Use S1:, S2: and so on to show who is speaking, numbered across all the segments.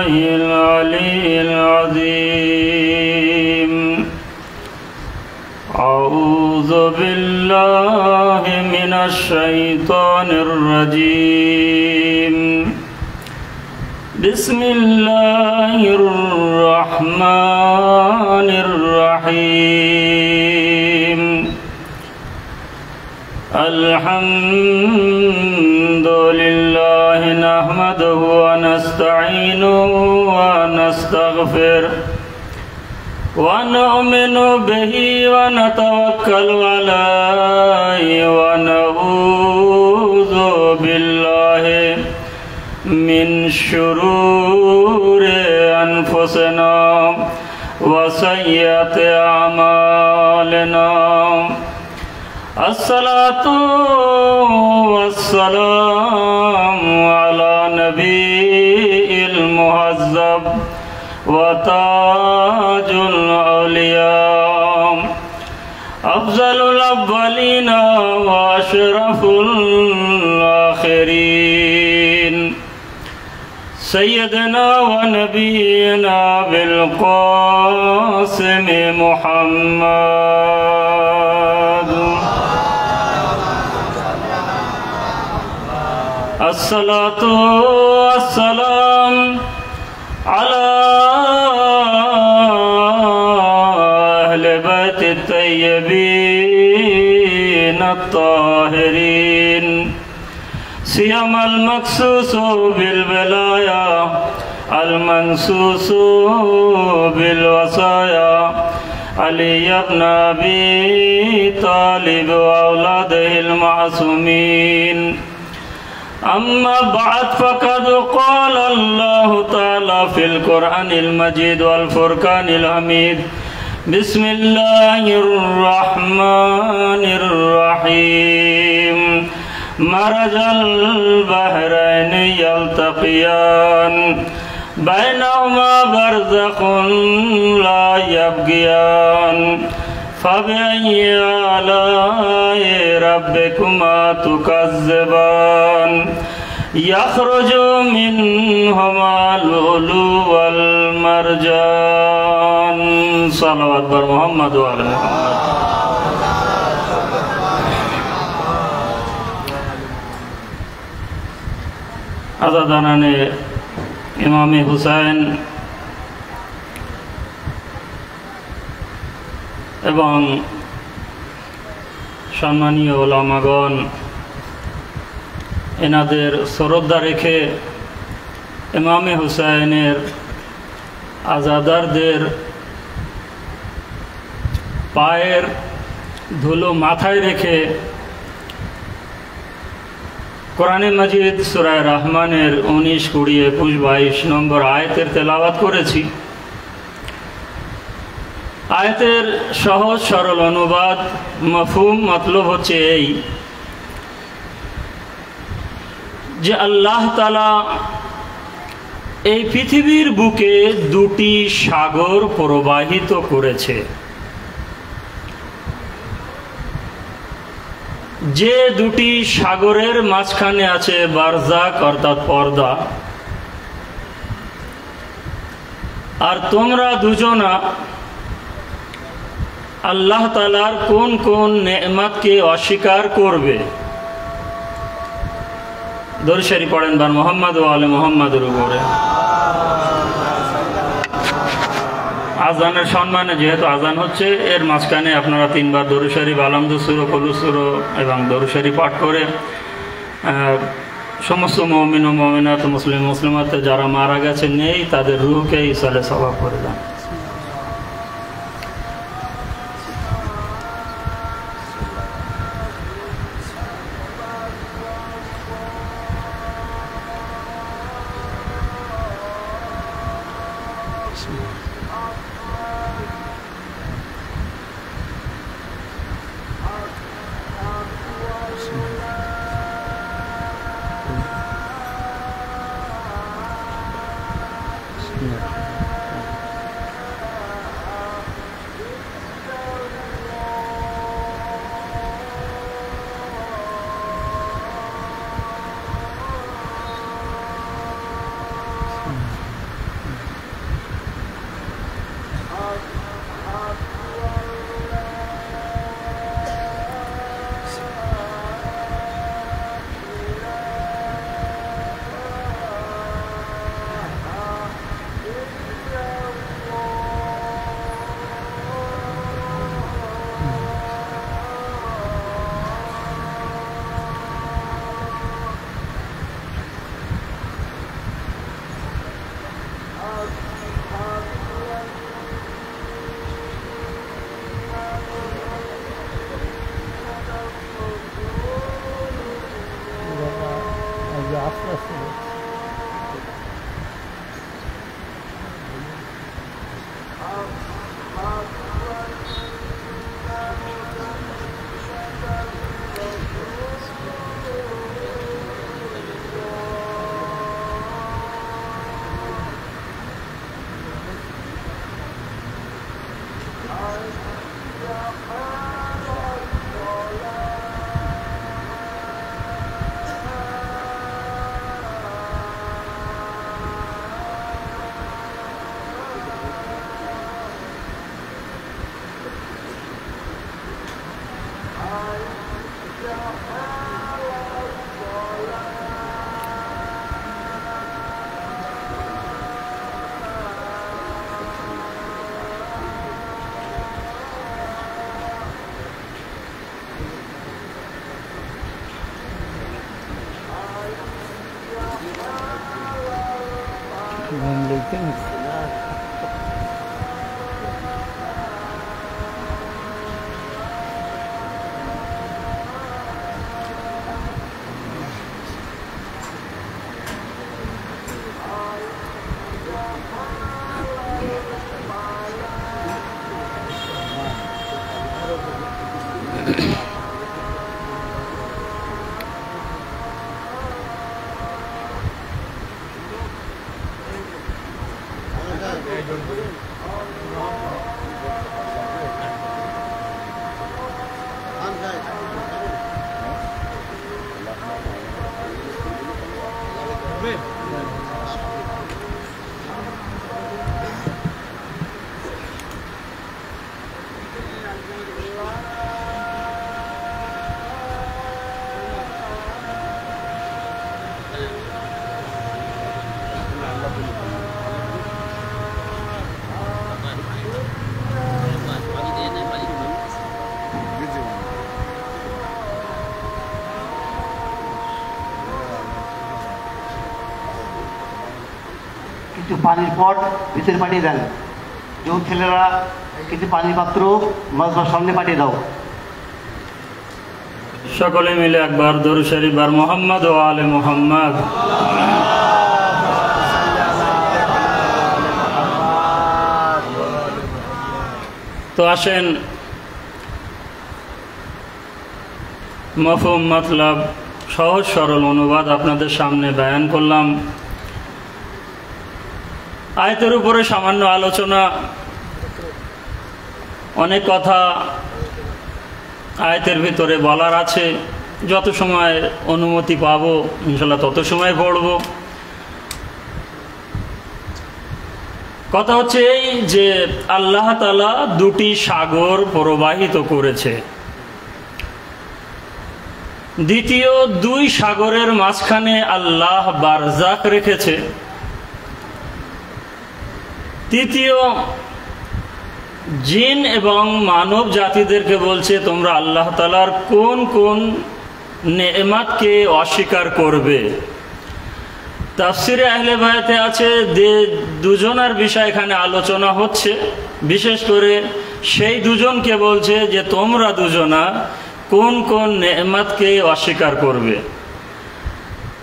S1: العلي العظيم أعوذ بالله من الشيطان الرجيم بسم الله الرحمن الرحيم الحمد لله نحمده ونستعينه ونستغفره ونؤمن به ونتوكل عليه ونعوذ بالله من شرور أنفسنا وسيئات أعمالنا الصلاة والسلام على نبي المهذب وتاج الأولياء أفضل الأولين وأشرف الآخرين سيدنا ونبينا بالقاسم محمد الصلاة والسلام على أهل بيت الطيبين الطاهرين سيما المخصوص بالولاية المنصوص بالوصايا علي بن أبي طالب وأولاده المعصومين أما بعد فقد قال الله تعالى في القرآن المجيد والفرقان الحميد بسم الله الرحمن الرحيم مرج البحرين يلتقيان بينهما برزخ لا يبغيان فبأي آلاء ربكما تكذبان يخرج منهما اللؤلؤ والمرجان صلوات بر محمد وعلى محمد আজাদানানে ইমামে হুসাইন এবং সম্মানীয় ওলামাগণ এনাদের শ্রদ্ধা রেখে ইমামে হুসাইনের আজাদারদের পায়ের ধুলো মাথায় রেখে কোরআনে মাজিদ সূরা রহমানের 19, 20, 21, 22 নম্বর আয়াতের তেলাওয়াত করেছি। আয়াতের সহজ সরল অনুবাদ মফহুম মতলব হচ্ছে এই যে আল্লাহ তাআলা এই পৃথিবীর বুকে দুটি সাগর প্রবাহিত করেছে। যে দুটি সাগরের মাঝখানে আছে বারজাক অর্থাৎ পর্দা, আর তোমরা দুজনা আল্লাহ তাআলার কোন কোন নেয়ামতকে অস্বীকার করবে। দরুদ শরীফ পড়েন বার মুহাম্মদ ওয়া আলে মুহাম্মাদের উপরে। আজানের সম্মানে যেহেতু আজান হচ্ছে, এর মাঝখানে আপনারা 3 বার দরুদ শরীফ আলহামদু সূরা কুলু সূরা এবং দরুদ শরীফ পাঠ করে সমস্ত মুমিন ও মুমিনাত মুসলিম মুসলিমাত যারা মারা গেছে নেই তাদের রূহকে ইসালে সওয়াব করে দেন।
S2: কিছু পানির পট ভিতরে পাঠিয়ে দেন। যে ছেলেরা কিছু পানির পাত্র মাঝবার সামনে পাঠিয়ে দাও।
S1: সকলে মিলে একবার দরুদ শরীফ বার মোহাম্মদ ও আলে মোহাম্মদ। তো আসেন মফহুম মতলব সহজ সরল অনুবাদ আপনাদের সামনে বয়ান করলাম। আয়াতের উপরে সামান্য আলোচনা, অনেক কথা আয়াতের ভিতরে বলার আছে। যত সময় অনুমতি পাবো ইনশাল্লাহ তত সময় পড়ব। কথা হচ্ছে এই যে আল্লাহ তাআলা দুটি সাগর প্রবাহিত করেছে। দ্বিতীয় দুই সাগরের মাঝখানে আল্লাহ বারজাক রেখেছে। তৃতীয় জিন এবং মানব জাতিদেরকে বলছে তোমরা আল্লাহ তাআলার কোন কোন নেয়ামতকে অস্বীকার করবে। তাফসিরে আহলে বায়াতে আছে দুজনের বিষয় এখানে আলোচনা হচ্ছে। বিশেষ করে সেই দুজনকে বলছে যে তোমরা দুজনা কোন কোন নেয়ামতকে অস্বীকার করবে।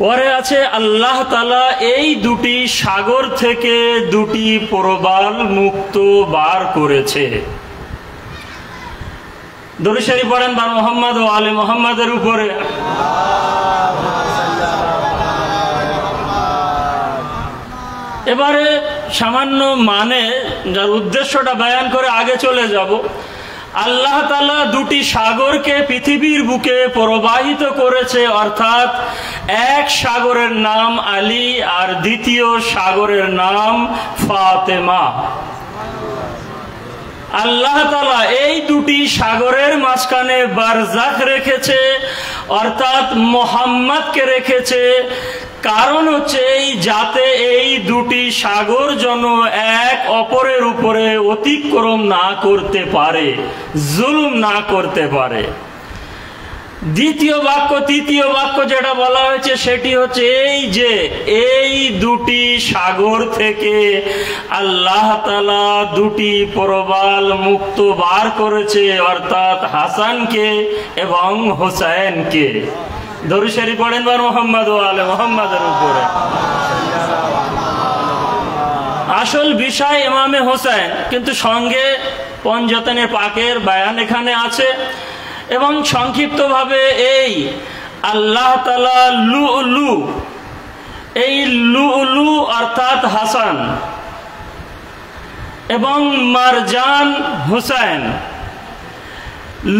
S1: পরে আছে আল্লাহ তাআলা এই দুটি সাগর থেকে দুটি প্রবাল মুক্ত বার করেছে। দরুদ শরীফ পড়েন বার মুহাম্মদ ও আলে মুহাম্মাদের উপরে। এবারে সামান্য মানে যার উদ্দেশ্যটা বয়ান করে আগে চলে যাব। আল্লাহ তাআলা দুটি সাগরকে পৃথিবীর বুকে প্রবাহিত করেছে, অর্থাৎ এক সাগরের নাম আলী আর দ্বিতীয় সাগরের নাম ফাতেমা। আল্লাহ তাআলা এই দুটি সাগরের মাঝখানে বারজাখ রেখেছে, অর্থাৎ মুহাম্মদকে রেখেছে। কারণ হচ্ছে এই যাতে এই দুটি সাগর যেন এক অপরের উপরে অতিক্রম না করতে পারে, জুলুম না করতে পারে। দ্বিতীয় বাক্য তৃতীয় বাক্য যেটা বলা হয়েছে সেটি হচ্ছে এই যে এই দুটি সাগর থেকে আল্লাহ তাআলা দুটি প্রবাল মুক্ত বার করেছে, অর্থাৎ হাসানকে এবং হোসেনকে। দরুদ শরীফ পড়েন বার মুহাম্মদ ও আলে মুহাম্মাদের উপরে। আসল বিষয় ইমামে হোসেন, কিন্তু সঙ্গে পঞ্জতনের পাকের বয়ান এখানে আছে। এবং সংক্ষিপ্তভাবে এই আল্লাহ তাআলা লুলু, এই লুলু অর্থাৎ হাসান এবং মারজান হুসাইন,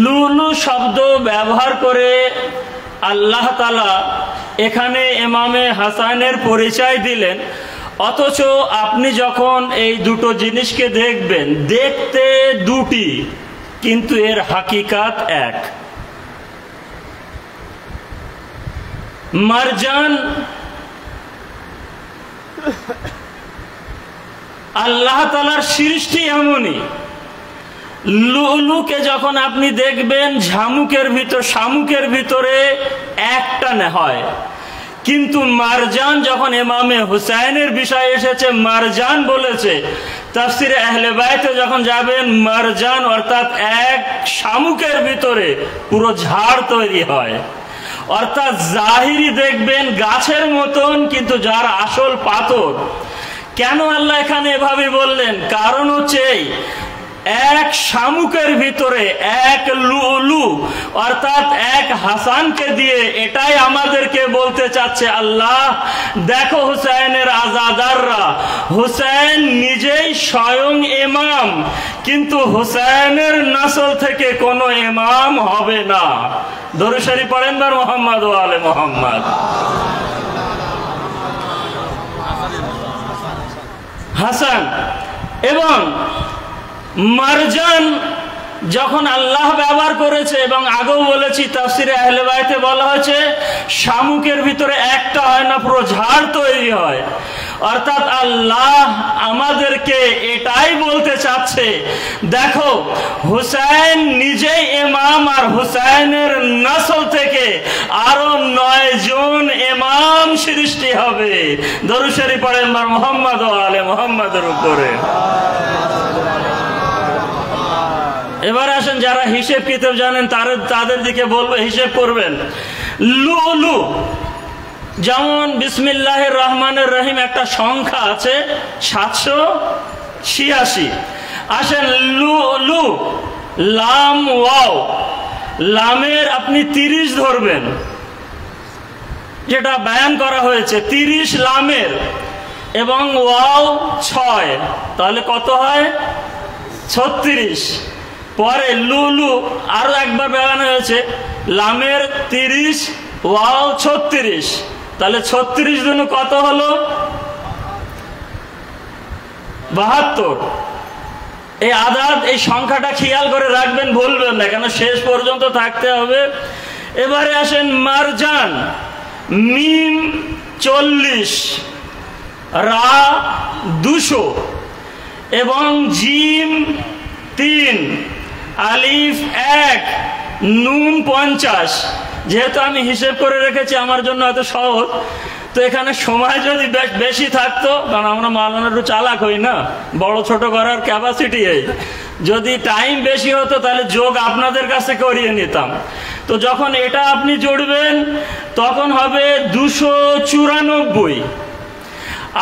S1: লুলু শব্দ ব্যবহার করে আল্লাহ তাআলা এখানে ইমামে হাসানের পরিচয় দিলেন। অথচ আপনি যখন এই দুটো জিনিসকে দেখবেন, দেখতে দুটি কিন্তু এর হাকিকাত এক। মারজান আল্লাহ তাআলার সৃষ্টি এমনই। লুলুকে যখন আপনি দেখবেন ঝামুকের ভিতর শামুকের ভিতরে একটা হয়, কিন্তু মারজান যখন ইমামে হুসাইনের বিষয় এসেছে মারজান বলেছে। তাফসিরে আহলে বাইতে যখন যাবেন, মারজান অর্থাৎ এক শামুকের ভিতরে পুরো ঝাড় তৈরি হয়, অর্থাৎ জাহিরি দেখবেন গাছের মতন কিন্তু যার আসল পাথর। কেন আল্লাহ এখানে এভাবে বললেন? কারণ হচ্ছে এক শামুকের ভিতরে এক লুলু অর্থাৎ এক হাসানকে দিয়ে এটাই আমাদেরকে বলতে চাচ্ছে আল্লাহ, দেখো হুসাইনের আজাদাররা, হুসাইন নিজেই স্বয়ং ইমাম, কিন্তু হুসাইনের নসল থেকে কোনো ইমাম হবে না। দরুদ শরীফ পড়েন বার মোহাম্মদ ওয়া আলে মোহাম্মদ। হাসান এবং মারজান যখন আল্লাহ ব্যবহার করেছে, এবং আগেও বলেছি তাফসিরে আহলে বাইতে বলা হয়েছে শামুকের ভিতরে একটা হয় না, পুরো ঝাড় তৈরি হয়। অর্থাৎ আল্লাহ আমাদেরকে এটাই বলতে চাচ্ছে, দেখো হুসাইন নিজেই ইমাম, আর হুসাইনের নসল থেকে আরো 9 জন ইমাম সৃষ্টি হবে। দরুদ শরীফ পড়েন মুহাম্মদ ওয়া আলে মুহাম্মাদের উপরে। এবার আসেন, যারা হিসেব কিতাব জানেন তাদের দিকে বলবো, হিসেব করবেন। লুলু যেমন বিসমিল্লাহির রহমানির রহিম একটা সংখ্যা আছে 786। আসেন লুলু, লাম ওয়াও, লামের আপনি 30 ধরবেন, যেটা বয়ান করা হয়েছে 30 লামের, এবং ওয়াও 6, তাহলে কত হয়? 36। পরে লুলু আরো একবার বয়ান হয়েছে, লামের 30 ওয়াও 36, তাহলে 36 জন্য কত হলো? 72। এই আদাদ, এই সংখ্যাটা খেয়াল করে রাখবেন, ভুলবেন না, কেন শেষ পর্যন্ত থাকতে হবে। এবারে আসেন মারজান, মিম 40, রা 200 এবং জিম 3, আলিফ 1, নুন 50। যেহেতু আমি হিসেব করে রেখেছি আমার জন্য এত সহজ, তো এখানে সময় যদি বেশি থাকতো, কারণ আমরা মাওলানা একটু চালাক হই না, বড় ছোট করার ক্যাপাসিটি এই, যদি টাইম বেশি হতো তাহলে যোগ আপনাদের কাছে করিয়ে নিতাম। তো যখন এটা আপনি জুড়বেন তখন হবে 294,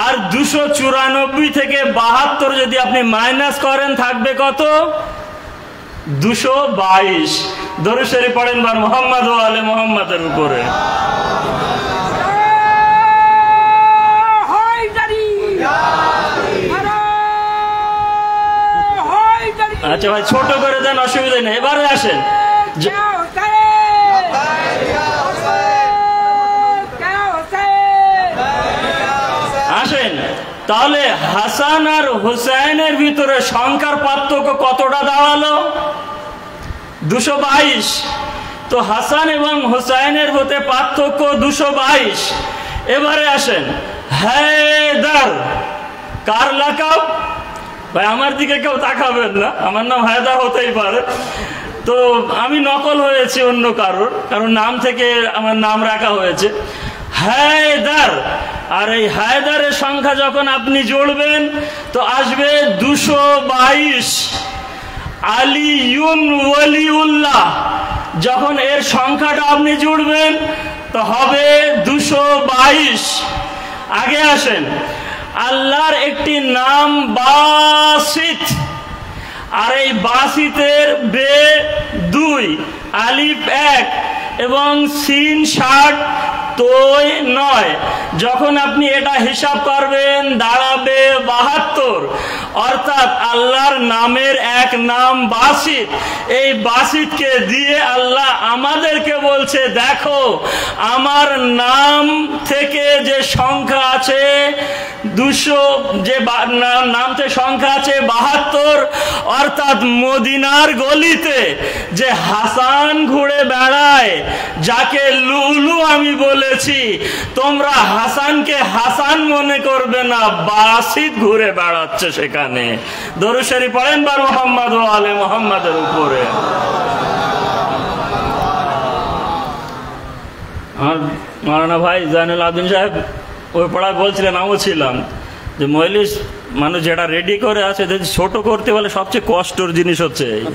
S1: আর 294 থেকে 72 যদি আপনি মাইনাস করেন থাকবে কত? 222। দরুদ শরীফ পড়েন বার মুহাম্মদ ওয়া আলে মুহাম্মাদের উপরে। আচ্ছা ভাই, ছোট করে দেন, অসুবিধা নেই। এবারে আসেন, আসেন তাহলে হাসান আর হুসাইনের ভিতরে সংখ্যার পার্থক্য কতটা দাঁড়ালো? 222। তো হাসান এবং হুসাইনের হতে পার্থক্য 222। এবারে আসেন হায়দার, কার লাকাব? ভাই আমার দিকে কেউ তাকাবেন না, আমার নাম হায়দার হতেই পারে, তো আমি নকল হয়েছে অন্য কারোর, কারণ নাম থেকে আমার নাম রাখা হয়েছে হায়দার। আর এই হায়দারের সংখ্যা যখন আপনি জুড়বেন তো আসবে 222। আলিউন ওয়ালিউল্লাহ, যখন এর সংখ্যাটা আপনি জুড়বেন তো হবে 222। আগে আসেন, আল্লাহর একটি নাম বাসিত, আর এই বাসিতের বে 2, আলিফ 1 এবং সিন 60 তোই 9। যখন আপনি এটা হিসাব করবেন দাঁড়াবে 72। অর্থাৎ আল্লাহর নামের এক নাম বাসিত, এই বাসিতকে দিয়ে আল্লাহ আমাদেরকে বলছে, দেখো আমার নাম থেকে যে সংখ্যা আছে 200, যে নাম থেকে সংখ্যা আছে 72, অর্থাৎ মদিনার গলিতে যে হাসান ঘুরে বেড়ায়, যাকে লুলু আমি বলেছি, তোমরা হাসানকে হাসান মনে করবে না, বাসিত ঘুরে বেড়াচ্ছে সেখানে। দরুদ শরীফ পড়েন বার মুহাম্মদ ওয়া আলে মুহাম্মাদের উপরে। আর মাওলানা ভাই জাইনুল আবেদিন সাহেব ওই পড়ায় বলছিলেন, আমিও ছিলাম, যে মজলিস মানুষ যেটা রেডি করে আছে ছোট করতে বলে সবচেয়ে কষ্টের জিনিস হচ্ছে এই।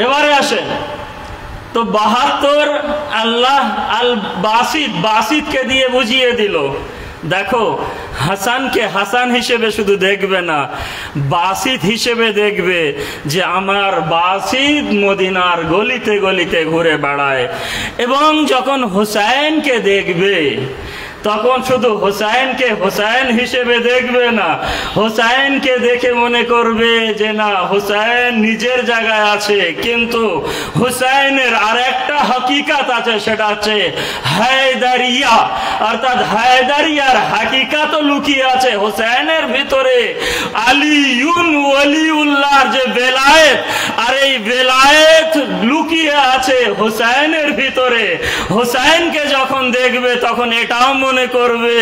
S1: এবারে আসেন তো 72 আল্লাহ আল বাসিদকে দিয়ে বুঝিয়ে দিল, দেখো হাসানকে হাসান হিসেবে শুধু দেখবে না, বাসিদ হিসেবে দেখবে, যে আমার বাসিদ মদিনার গলিতে গলিতে ঘুরে বেড়ায়। এবং যখন হুসাইনকে দেখবে তখন শুধু হুসাইনকে হুসাইন হিসেবে দেখবে না, হুসাইনকে দেখে মনে করবে যে না, হুসাইন নিজের জায়গায় আছে, কিন্তু হুসাইনের আর একটা হকিকত আছে, সেটা হচ্ছে হায়দারিয়া, অর্থাৎ হায়দারিয়ার হাকিকত লুকিয়ে আছে হুসাইনের ভিতরে। আলিউন ওয়ালিউল্লাহর যে বেলায়েত, আর এই বেলায়েত লুকিয়ে আছে হুসাইনের ভিতরে। হুসাইনকে যখন দেখবে তখন এটাও মনে করবে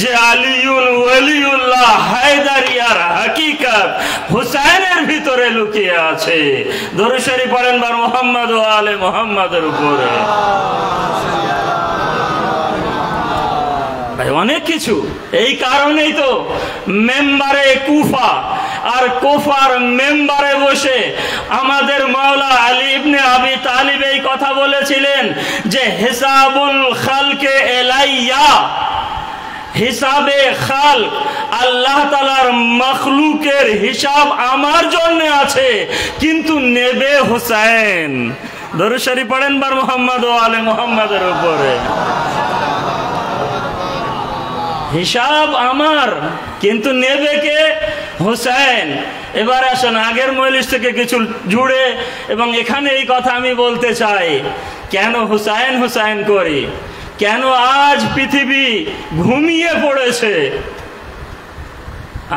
S1: যে আলিউল ওয়ালিউল্লাহ হায়দারিয়ার হাকিকত হুসাইনের ভিতরে লুকিয়ে আছে। দরুদ শরীফ পড়েন বার মুহাম্মদ ওয়া আলে মুহাম্মাদের উপরে। অনেক কিছু, এই কারণেই তো মেম্বারে কুফা আর কুফার মেম্বারে বসে আমাদের মাওলা আলী ইবনে আবি তালিব এই কথা বলেছিলেন যে হিসাবুল খালকে এলাইয়া, হিসাবে খালক, আল্লাহ তাআলার মখলুকের হিসাব আমার জন্য আছে, কিন্তু নেবে হুসাইন। দরুদ শরীফ পড়েন বার মুহাম্মদ ওয়া আলে মুহাম্মাদের উপরে। হিসাব আমার, কিন্তু নেবে কে? হুসাইন। এবার আসেন আগের মজলিস থেকে কিছু জুড়ে, এবং এখানে এই কথা আমি বলতে চাই, কেন হুসাইন হুসাইন করি, কেন আজ পৃথিবী ঘুমিয়ে পড়েছে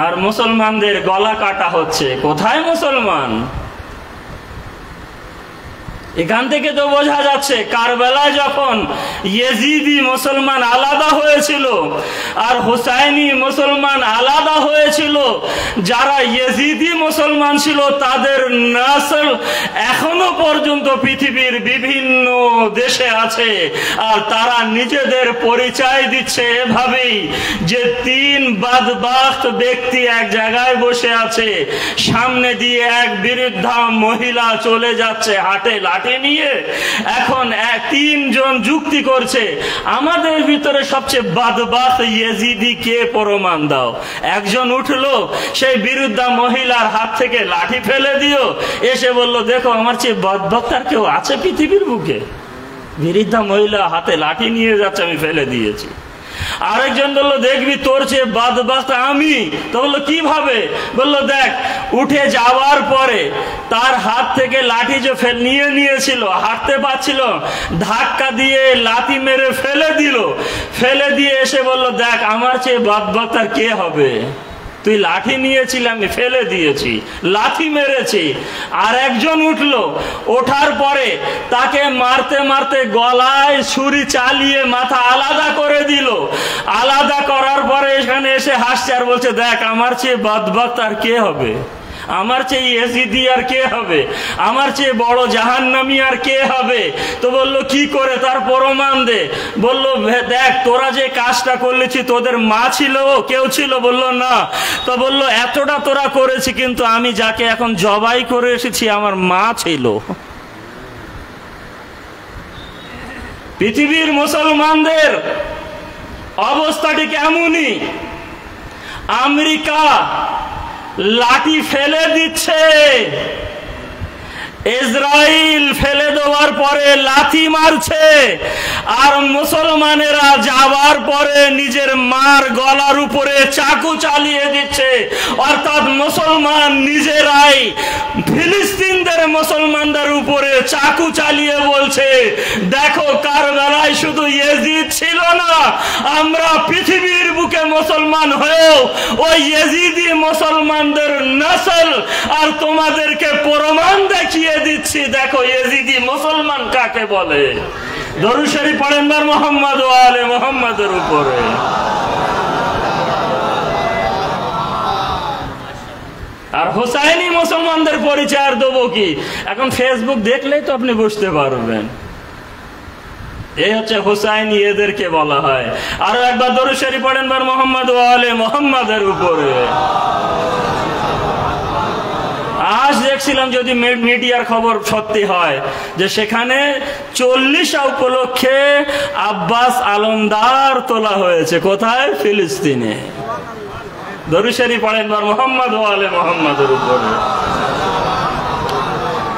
S1: আর মুসলমানদের গলা কাটা হচ্ছে? কোথায় মুসলমান? এখান থেকে তো বোঝা যাচ্ছে কারবালায় যখন ইয়েজিদি মুসলমান আলাদা হয়েছিল আর হুসাইনি মুসলমান আলাদা হয়েছিল, যারা ইয়েজিদি মুসলমান ছিল তাদের নসল এখনো পর্যন্ত পৃথিবীর বিভিন্ন দেশে আছে, আর তারা নিজেদের পরিচয় দিচ্ছে এভাবেই যে 3 বাদবাখত ব্যক্তি এক জায়গায় বসে আছে, সামনে দিয়ে এক বৃদ্ধা মহিলা চলে যাচ্ছে হাটে লাঠি নিয়ে। এখন 3 জন যুক্তি করছে, আমাদের ভিতরে সবচেয়ে বাদবাখত ইয়েজিদি কে, প্রমাণ দাও। একজন উঠলো, সেই বিরুদ্ধা মহিলার হাত থেকে লাঠি ফেলে দিও, এসে বলল দেখো আমার চেয়ে বাদবাখত আর কেউ আছে পৃথিবীর বুকে? বিরুদ্ধা মহিলা হাতে লাঠি নিয়ে যাচ্ছে, আমি ফেলে দিয়েছি। আরেকজন বললো দেখবি তোর চেয়ে বাদবাখত আমি। তো বললো কিভাবে? বললো দেখ, উঠে যাওয়ার পরে তার হাত থেকে লাঠি যে নিয়ে নিয়েছিল, হাঁটতে পারছিল, ধাক্কা দিয়ে লাথি মেরে ফেলে দিল, ফেলে দিয়ে এসে বললো দেখ আমার চেয়ে বাদবাখত আর কে হবে? তুই লাঠি নিয়েছিলি, আমি ফেলে দিয়েছি, লাঠি মেরেছি। আর একজন উঠলো, ওঠার পরে তাকে মারতে মারতে গলায় ছুরি চালিয়ে মাথা আলাদা করে দিল। আলাদা করার পরে এখানে এসে হাসছে আর বলছে দেখ আমার চেয়ে বাদবাখত আর কে হবে? আমার চেয়ে ইয়েজিদি আর কে হবে? আমার চেয়ে বড় জাহান্নামী আর কে হবে? তো বললো কি করে, তার প্রমাণ দে। বললো দেখ তোরা যে কাজটা করলেছি তোদের মা ছিল, কেউ ছিল? বললো না। তো বললো এতটা তোরা করেছি, কিন্তু আমি যাকে এখন জবাই করে এসেছি আমার মা ছিল। পৃথিবীর মুসলমানদের অবস্থাটি কেমনই। আমেরিকা লাঠি ফেলে দিচ্ছে, ইসরায়েল ফেলে দেওয়ার পরে লাথি মারছে, আর মুসলমানেরা যাওয়ার পরে নিজের মার গলার উপরে চাকু চালিয়ে দিচ্ছে। অর্থাৎ মুসলমান নিজেরাই ফিলিস্তিনদের মুসলমানদের উপরে চাকু চালিয়ে বলছে দেখো কারবালায় শুধু ইয়েজিদ ছিল না, আমরা পৃথিবীর বুকে মুসলমান হয়েও ওই ইয়েজিদি মুসলমানদের নসল আর তোমাদেরকে প্রমাণ দেখিয়ে দিচ্ছি, দেখো ইয়েজিদি মুসলমান কাকে বলে। দরুদ শরীফ পড়েন বার মুহাম্মদ ওয়া আলে মুহাম্মাদের উপরে। আর হোসাইনি মুসলমানদের পরিচয় আর দেবো কি? এখন ফেসবুক দেখলেই তো আপনি বুঝতে পারবেন। এই হচ্ছে হোসাইনি, এদেরকে বলা হয়। আরো একবার দরুদ শরীফ পড়েন বার মোহাম্মদ ওয়া আলে মোহাম্মদের উপরে। আজ দেখছিলাম, যদি মিডিয়ার খবর সত্যি হয়, যে সেখানে 40 উপলক্ষে আব্বাস আলমদার তোলা হয়েছে। কোথায়? ফিলিস্তিনে। দরুদ শরীফ পড়েন বার মোহাম্মদ ওয়া আলে মোহাম্মদের উপরে।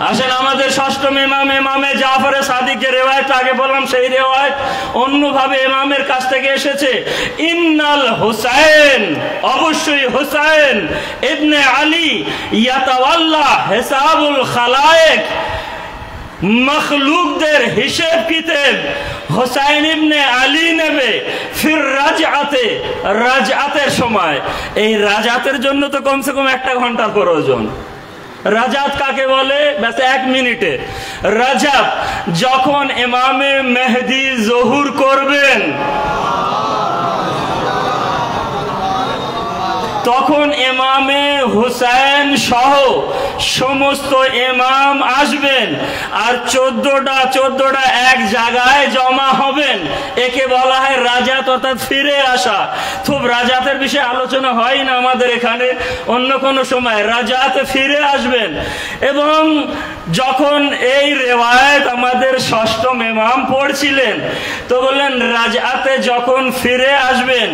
S1: আসেন আমাদের ষষ্ঠম ইমাম ইমামে জাফরে সাদিকের রেওয়ায়েত, আগে বললাম সেই রেওয়ায়েত অন্যভাবে ইমামের কাছ থেকে এসেছে। ইন্নাল হুসাইন, অবশ্যই হুসাইন ইবনে আলী, ইয়াতাওয়াল্লা হিসাবুল খালায়েক, মখলুকদের হিসেব কিতাব হুসাইন ইবনে আলী নেবে। ফির রাজআতে, রাজআতের সময়। এই রাজআতের জন্য তো কমসে কম 1 ঘন্টার প্রয়োজন। রাজাত কাকে বলে? ব্যাস 1 মিনিটে। রাজাত যখন ইমামে মেহেদী জহুর করবেন, তখন ইমামে হুসাইন সহ সমস্ত ইমাম আসবেন, আর 14টা এক জায়গায় জমা হবেন। একে বলা হয় রাজাত, অর্থাৎ ফিরে আসা। খুব রাজাতের বিষয়ে আলোচনা হয় না আমাদের এখানে, অন্য কোনো সময়। রাজাতে ফিরে আসবেন। এবং যখন এই রেওয়ায়েত আমাদের ষষ্ঠম ইমাম পড়ছিলেন, তো বললেন রাজাতে যখন ফিরে আসবেন,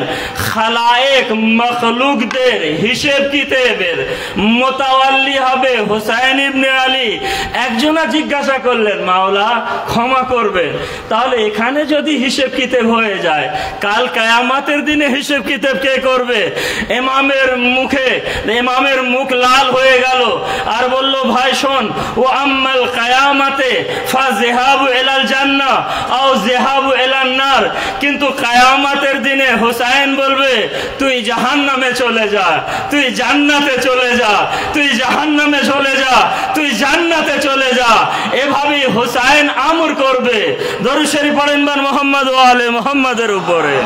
S1: খালায়েক মখলুকদের হিসেব কিতাবের মোতাওয়াল্লি হবে হুসাইন ইবনে আলী। একজনা জিজ্ঞাসা করলেন, মাওলা ক্ষমা করবেন, তাহলে এখানে যদি হিসেব কিতাব হয়ে যায়, কাল কিয়ামতের দিনে হিসেব কিতাব কে করবে? ইমামের মুখ লাল হয়ে গেল, আর বলল, ভাই শোন, ও আম্মাল কিয়ামতে ফাযহাবু ইলাল জান্নাহ আও যিহাবু ইলান নার। কিন্তু কিয়ামতের দিনে হুসাইন বলবে, তুই জাহান্নামে চলে যা, তুই জান্নাতে চলে যা, তুই জাহান্নামে চলে যা, তুই জান্নাতে চলে যা। এভাবেই হুসাইন আমর করবে। দরুদ শরীফ পড়েন বার মোহাম্মদ ওয়া আলে মোহাম্মদের উপরে।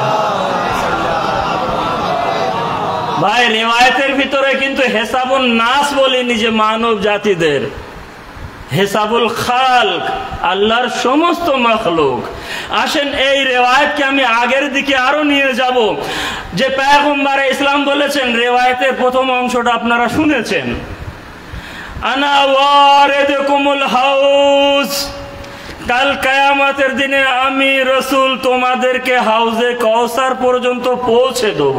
S1: ভাই, রিওয়ায়াতের ভিতরে কিন্তু হেসাবুন নাস বলিনি যে মানব জাতিদের, হেসাবুল খালক, আল্লাহর সমস্ত মখলুক। আসেন এই রেওয়ায়েতকে আমি আগের দিকে আরো নিয়ে যাব। যে পয়গম্বর ইসলাম বলেছেন, রেওয়ায়েতের প্রথম অংশটা আপনারা শুনেছেন, আনা ওয়ারিদুকুমুল হাউজ, কাল কিয়ামতের দিনে আমি রাসূল তোমাদেরকে হাউজে কাউসার পর্যন্ত পৌঁছে দেব,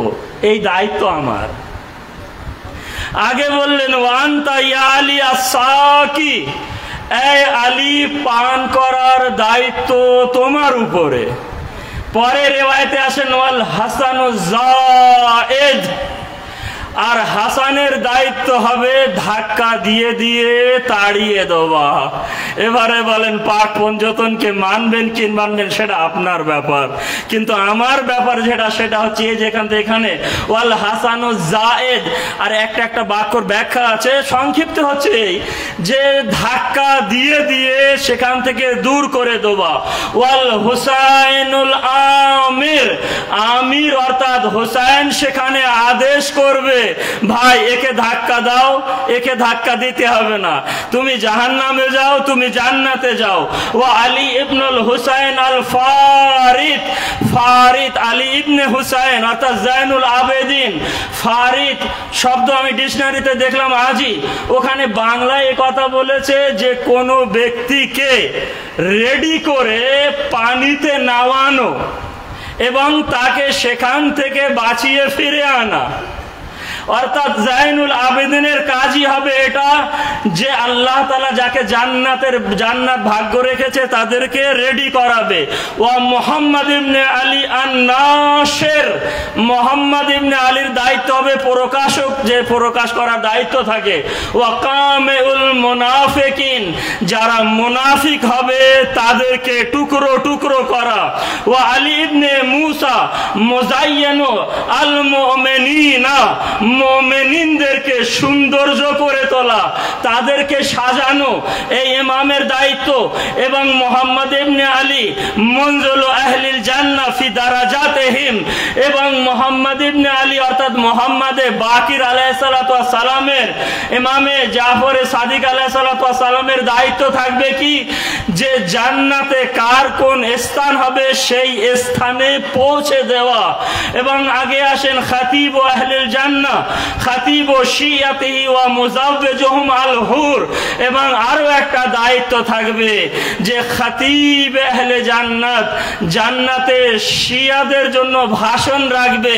S1: এই দায়িত্ব আমার। আগে বললেন, ওয়ান্তা ইয়া আলী আস-সাকি, এই আলী পান করার দায়িত্ব তোমার উপরে। পরে রিওয়ায়াতে আসেন, ওয়াল হাসানুজ যায়েদ, আর হাসানের দায়িত্ব হবে ধাক্কা দিয়ে দিয়ে তাড়িয়ে দেওয়া। এবারে বলেন, পাক পঞ্চতনকে মানবেন কি মানবেন সেটা আপনার ব্যাপার, কিন্তু আমার ব্যাপার যেটা, সেটা হচ্ছে যেখান থেকে এখানে ওয়াল হাসানুজ যায়েদ। আর একটা বাক্যর ব্যাখ্যা আছে, সংক্ষিপ্ত হচ্ছে এই যে ধাক্কা দিয়ে দিয়ে সেখান থেকে দূর করে দেওয়া। ওয়াল হুসাইনুল আমির, আমির অর্থাৎ হুসাইন সেখানে আদেশ করবে, ভাই একে ধাক্কা দাও, একে ধাক্কা দিতে হবে না, তুমি জাহান্নামে যাও, তুমি জান্নাতে যাও। ও আলী ইবনুল হুসাইন আল ফারিদ, ফারিদ আলী ইবনে হুসাইন অর্থাৎ জাইনুল আবেদিন। ফারিদ শব্দ আমি ডিকশনারিতে দেখলাম আজই, ওখানে বাংলায় এ কথা বলেছে যে কোনো ব্যক্তিকে রেডি করে পানিতে নামানো এবং তাকে সেখান থেকে বাঁচিয়ে ফিরে আনা। অর্থাৎ জাইনুল আবেদিনের কাজই হবে এটা, যে আল্লাহ তাআলা যাকে জান্নাত ভাগ্য রেখেছে তাদেরকে রেডি করাবে। ওয়া মুহাম্মদ ইবনে আলী আন-নাশির, মুহাম্মদ ইবনে আলীর দায়িত্ব হবে প্রকাশক, যে প্রকাশ করার দায়িত্ব থাকে। ওয়া কামিউল মুনাফিকিন, যারা মুনাফিক হবে তাদেরকে টুকরো টুকরো করা। ওয়া আলী ইবনে মুসা মুজায়্যানু আল মুমিনিনা, মুমিনদেরকে সৌন্দর্য করে তোলা, তাদেরকে সাজানো এই ইমামের দায়িত্ব। এবং মুহাম্মদ ইবনে আলী মুনজিলু আহলিল জান্নাহ ফি দারাজাতিহিম, এবং মুহাম্মদ ইবনে আলী অর্থাৎ মুহাম্মদে বাকির আলাইহিস সালাতু ওয়াস সালামের, ইমামে জাফরে সাদিক আলাইহিস সালাতু ওয়াস সালামের দায়িত্ব থাকবে কি, যে জান্নাতে কার কোন স্থান হবে সেই স্থানে পৌঁছে দেওয়া। এবং আগে আসেন খাতিব ও আহলিল জান্নাহ, খাতিব ও শিয়াতিহি ওয়া মুজাওবিজুহুম আল হুর। এবং আরো একটা দায়িত্ব থাকবে যে খাতিব আহলে জান্নাত জান্নাতে শিয়াদের জন্য ভাষণ রাখবে,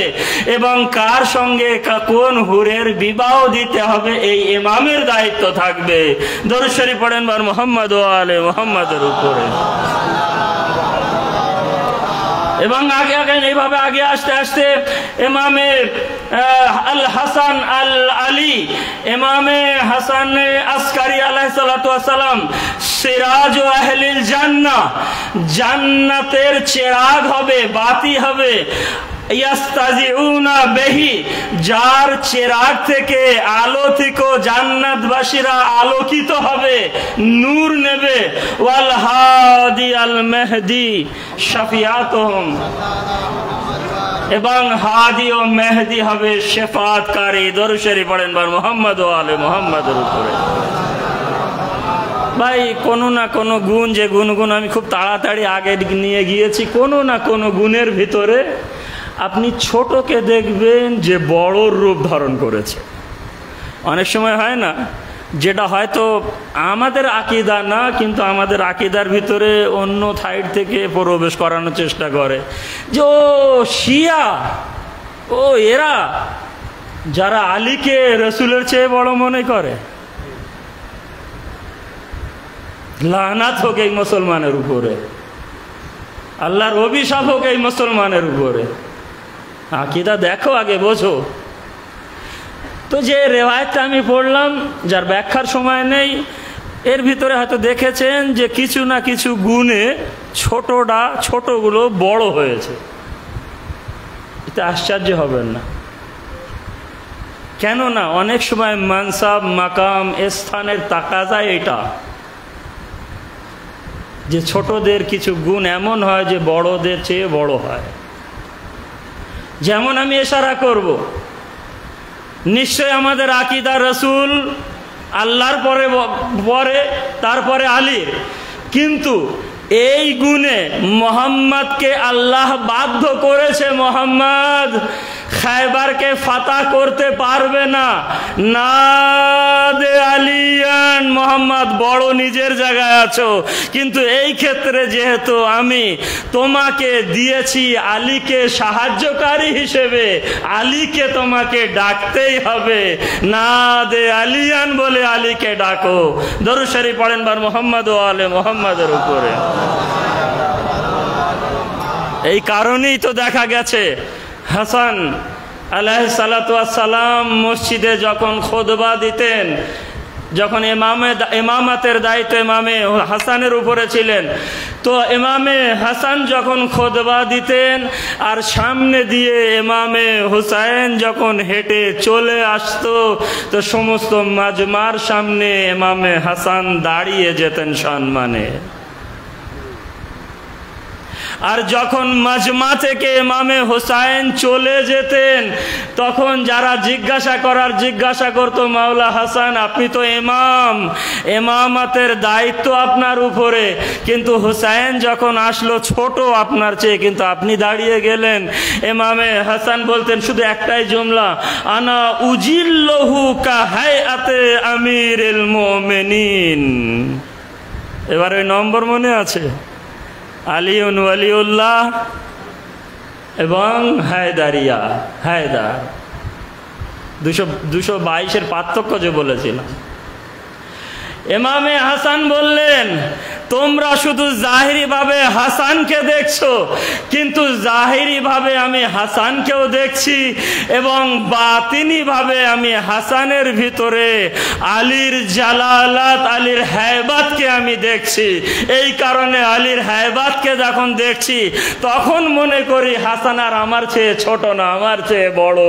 S1: এবং কার সঙ্গে কোন হুরের বিবাহ দিতে হবে এই ইমামের দায়িত্ব থাকবে। দরুদ শরীফ পড়েন বার মুহাম্মদ ওয়া আলে মুহাম্মাদের উপরে। এবং আগে আগে এইভাবে আগে আসতে আসতে ইমামে আল হাসান আল আলী, ইমামে হাসান আসকারি আলাইহিস সালাতু ওয়াস সালাম সিরাজ ও আহলিল জান্নাহ, জান্নাতের চিরাগ হবে, বাতি হবে। ইয়াস্তাজিউনা বিহি, যার চিরাগ থেকে আলো থেকে জান্নাতবাসীরা আলোকিত হবে, নূর নেবে। ওয়াল হাদি আল মেহদি শাফিয়াতুহুম, এবং হাদি ও মেহদি হবে শেফাতকারী। দরুদ শরীফ পড়েন বার মুহাম্মদ ওয়া আলে মুহাম্মাদের উপরে। ভাই কোনো না কোনো গুণ, যে গুণগুণ আমি খুব তাড়াতাড়ি আগে নিয়ে গিয়েছি, কোনো না কোনো গুণের ভিতরে আপনি ছোটকে দেখবেন যে বড়র রূপ ধারণ করেছে। অনেক সময় হয় না, যেটা হয়তো আমাদের আকীদা না, কিন্তু আমাদের আকীদার ভিতরে অন্য সাইড থেকে প্রবেশ করানোর চেষ্টা করে যে ও শিয়া, ও এরা যারা আলীকে রসুলের চেয়ে বড় মনে করে। লানাত হোক এই মুসলমানের উপরে, আল্লাহর অভিশাপ হোক এই মুসলমানের উপরে। আকীদা দেখো, আগে বোঝো। তো যে রেওয়ায়েতটা আমি পড়লাম, যার ব্যাখ্যার সময় নেই, এর ভিতরে হয়তো দেখেছেন যে কিছু না কিছু গুণে ছোটগুলো বড় হয়েছে। এতে আশ্চর্য হবেন না। কেননা অনেক সময় মানসাব, মাকাম, স্থানের তাকাজা এটা, যে ছোটদের কিছু গুণ এমন হয় যে বড়দের চেয়ে বড় হয়। যেমন আমি ইশারা করব, নিশ্চয় আমাদের আকীদা রসুল আল্লাহর পরে তারপরে আলী, কিন্তু এই গুণে মোহাম্মদকে আল্লাহ বাধ্য করেছে, মোহাম্মদ খায়বারকে ফাতা করতে পারবে না। না দে আলিয়ান, মোহাম্মদ বড় নিজের জায়গায় আছো, কিন্তু এই ক্ষেত্রে যেহেতু আমি তোমাকে দিয়েছি আলীকে সাহায্যকারী হিসেবে, আলীকে তোমাকে ডাকতেই হবে। না দে আলিয়ান বলে আলীকে ডাকো। দরুদ শরীফ পড়েন বার মুহাম্মদ ওয়া আলে মুহাম্মাদের উপরে। এই কারণেই তো দেখা গেছে হাসান আলাইহিস সালাতু ওয়াস সালাম মসজিদে যখন খুতবা দিতেন, যখন ইমামাতের দায়িত্ব ইমামে হাসানের উপরে ছিলেন, তো ইমামে হাসান যখন খুতবা দিতেন আর সামনে দিয়ে ইমামে হুসাইন যখন হেঁটে চলে আসতো, তো সমস্ত মাজমার সামনে ইমামে হাসান দাঁড়িয়ে যেতেন সম্মানে। আর যখন মাজমা থেকে ইমামে হুসাইন চলে যেতেন, তখন যারা জিজ্ঞাসা করতো, মাওলা হাসান আপনি তো ইমাম, ইমামাতের দায়িত্ব আপনার উপরে, কিন্তু হুসাইন যখন আসলো ছোট আপনার চেয়ে, কিন্তু আপনি দাঁড়িয়ে গেলেন। ইমামে হাসান বলতেন শুধু একটাই জুমলা, আনা উজিল্লহু কা হায়াতে আমিরুল মুমিনিন। এবার ওই নম্বর মনে আছে? আলিউন ওয়ালিউল্লাহ এবং হায়দারিয়া, হায়দার 222-এর পার্থক্য যে বলেছিলাম। ইমামে হাসান বললেন তোমরা শুধু জাহিরি ভাবে হাসানকে দেখছো, কিন্তু জাহিরি ভাবে আমি হাসানকেও দেখছি এবং বাতিনি ভাবে আমি হাসানের ভিতরে আলীর জালালাত, আলীর হায়বাতকে আমি দেখছি। এই কারণে আলীর হায়বাতকে যখন দেখছি তখন মনে করি হাসান আর আমার চেয়ে ছোট না, আমার চেয়ে বড়।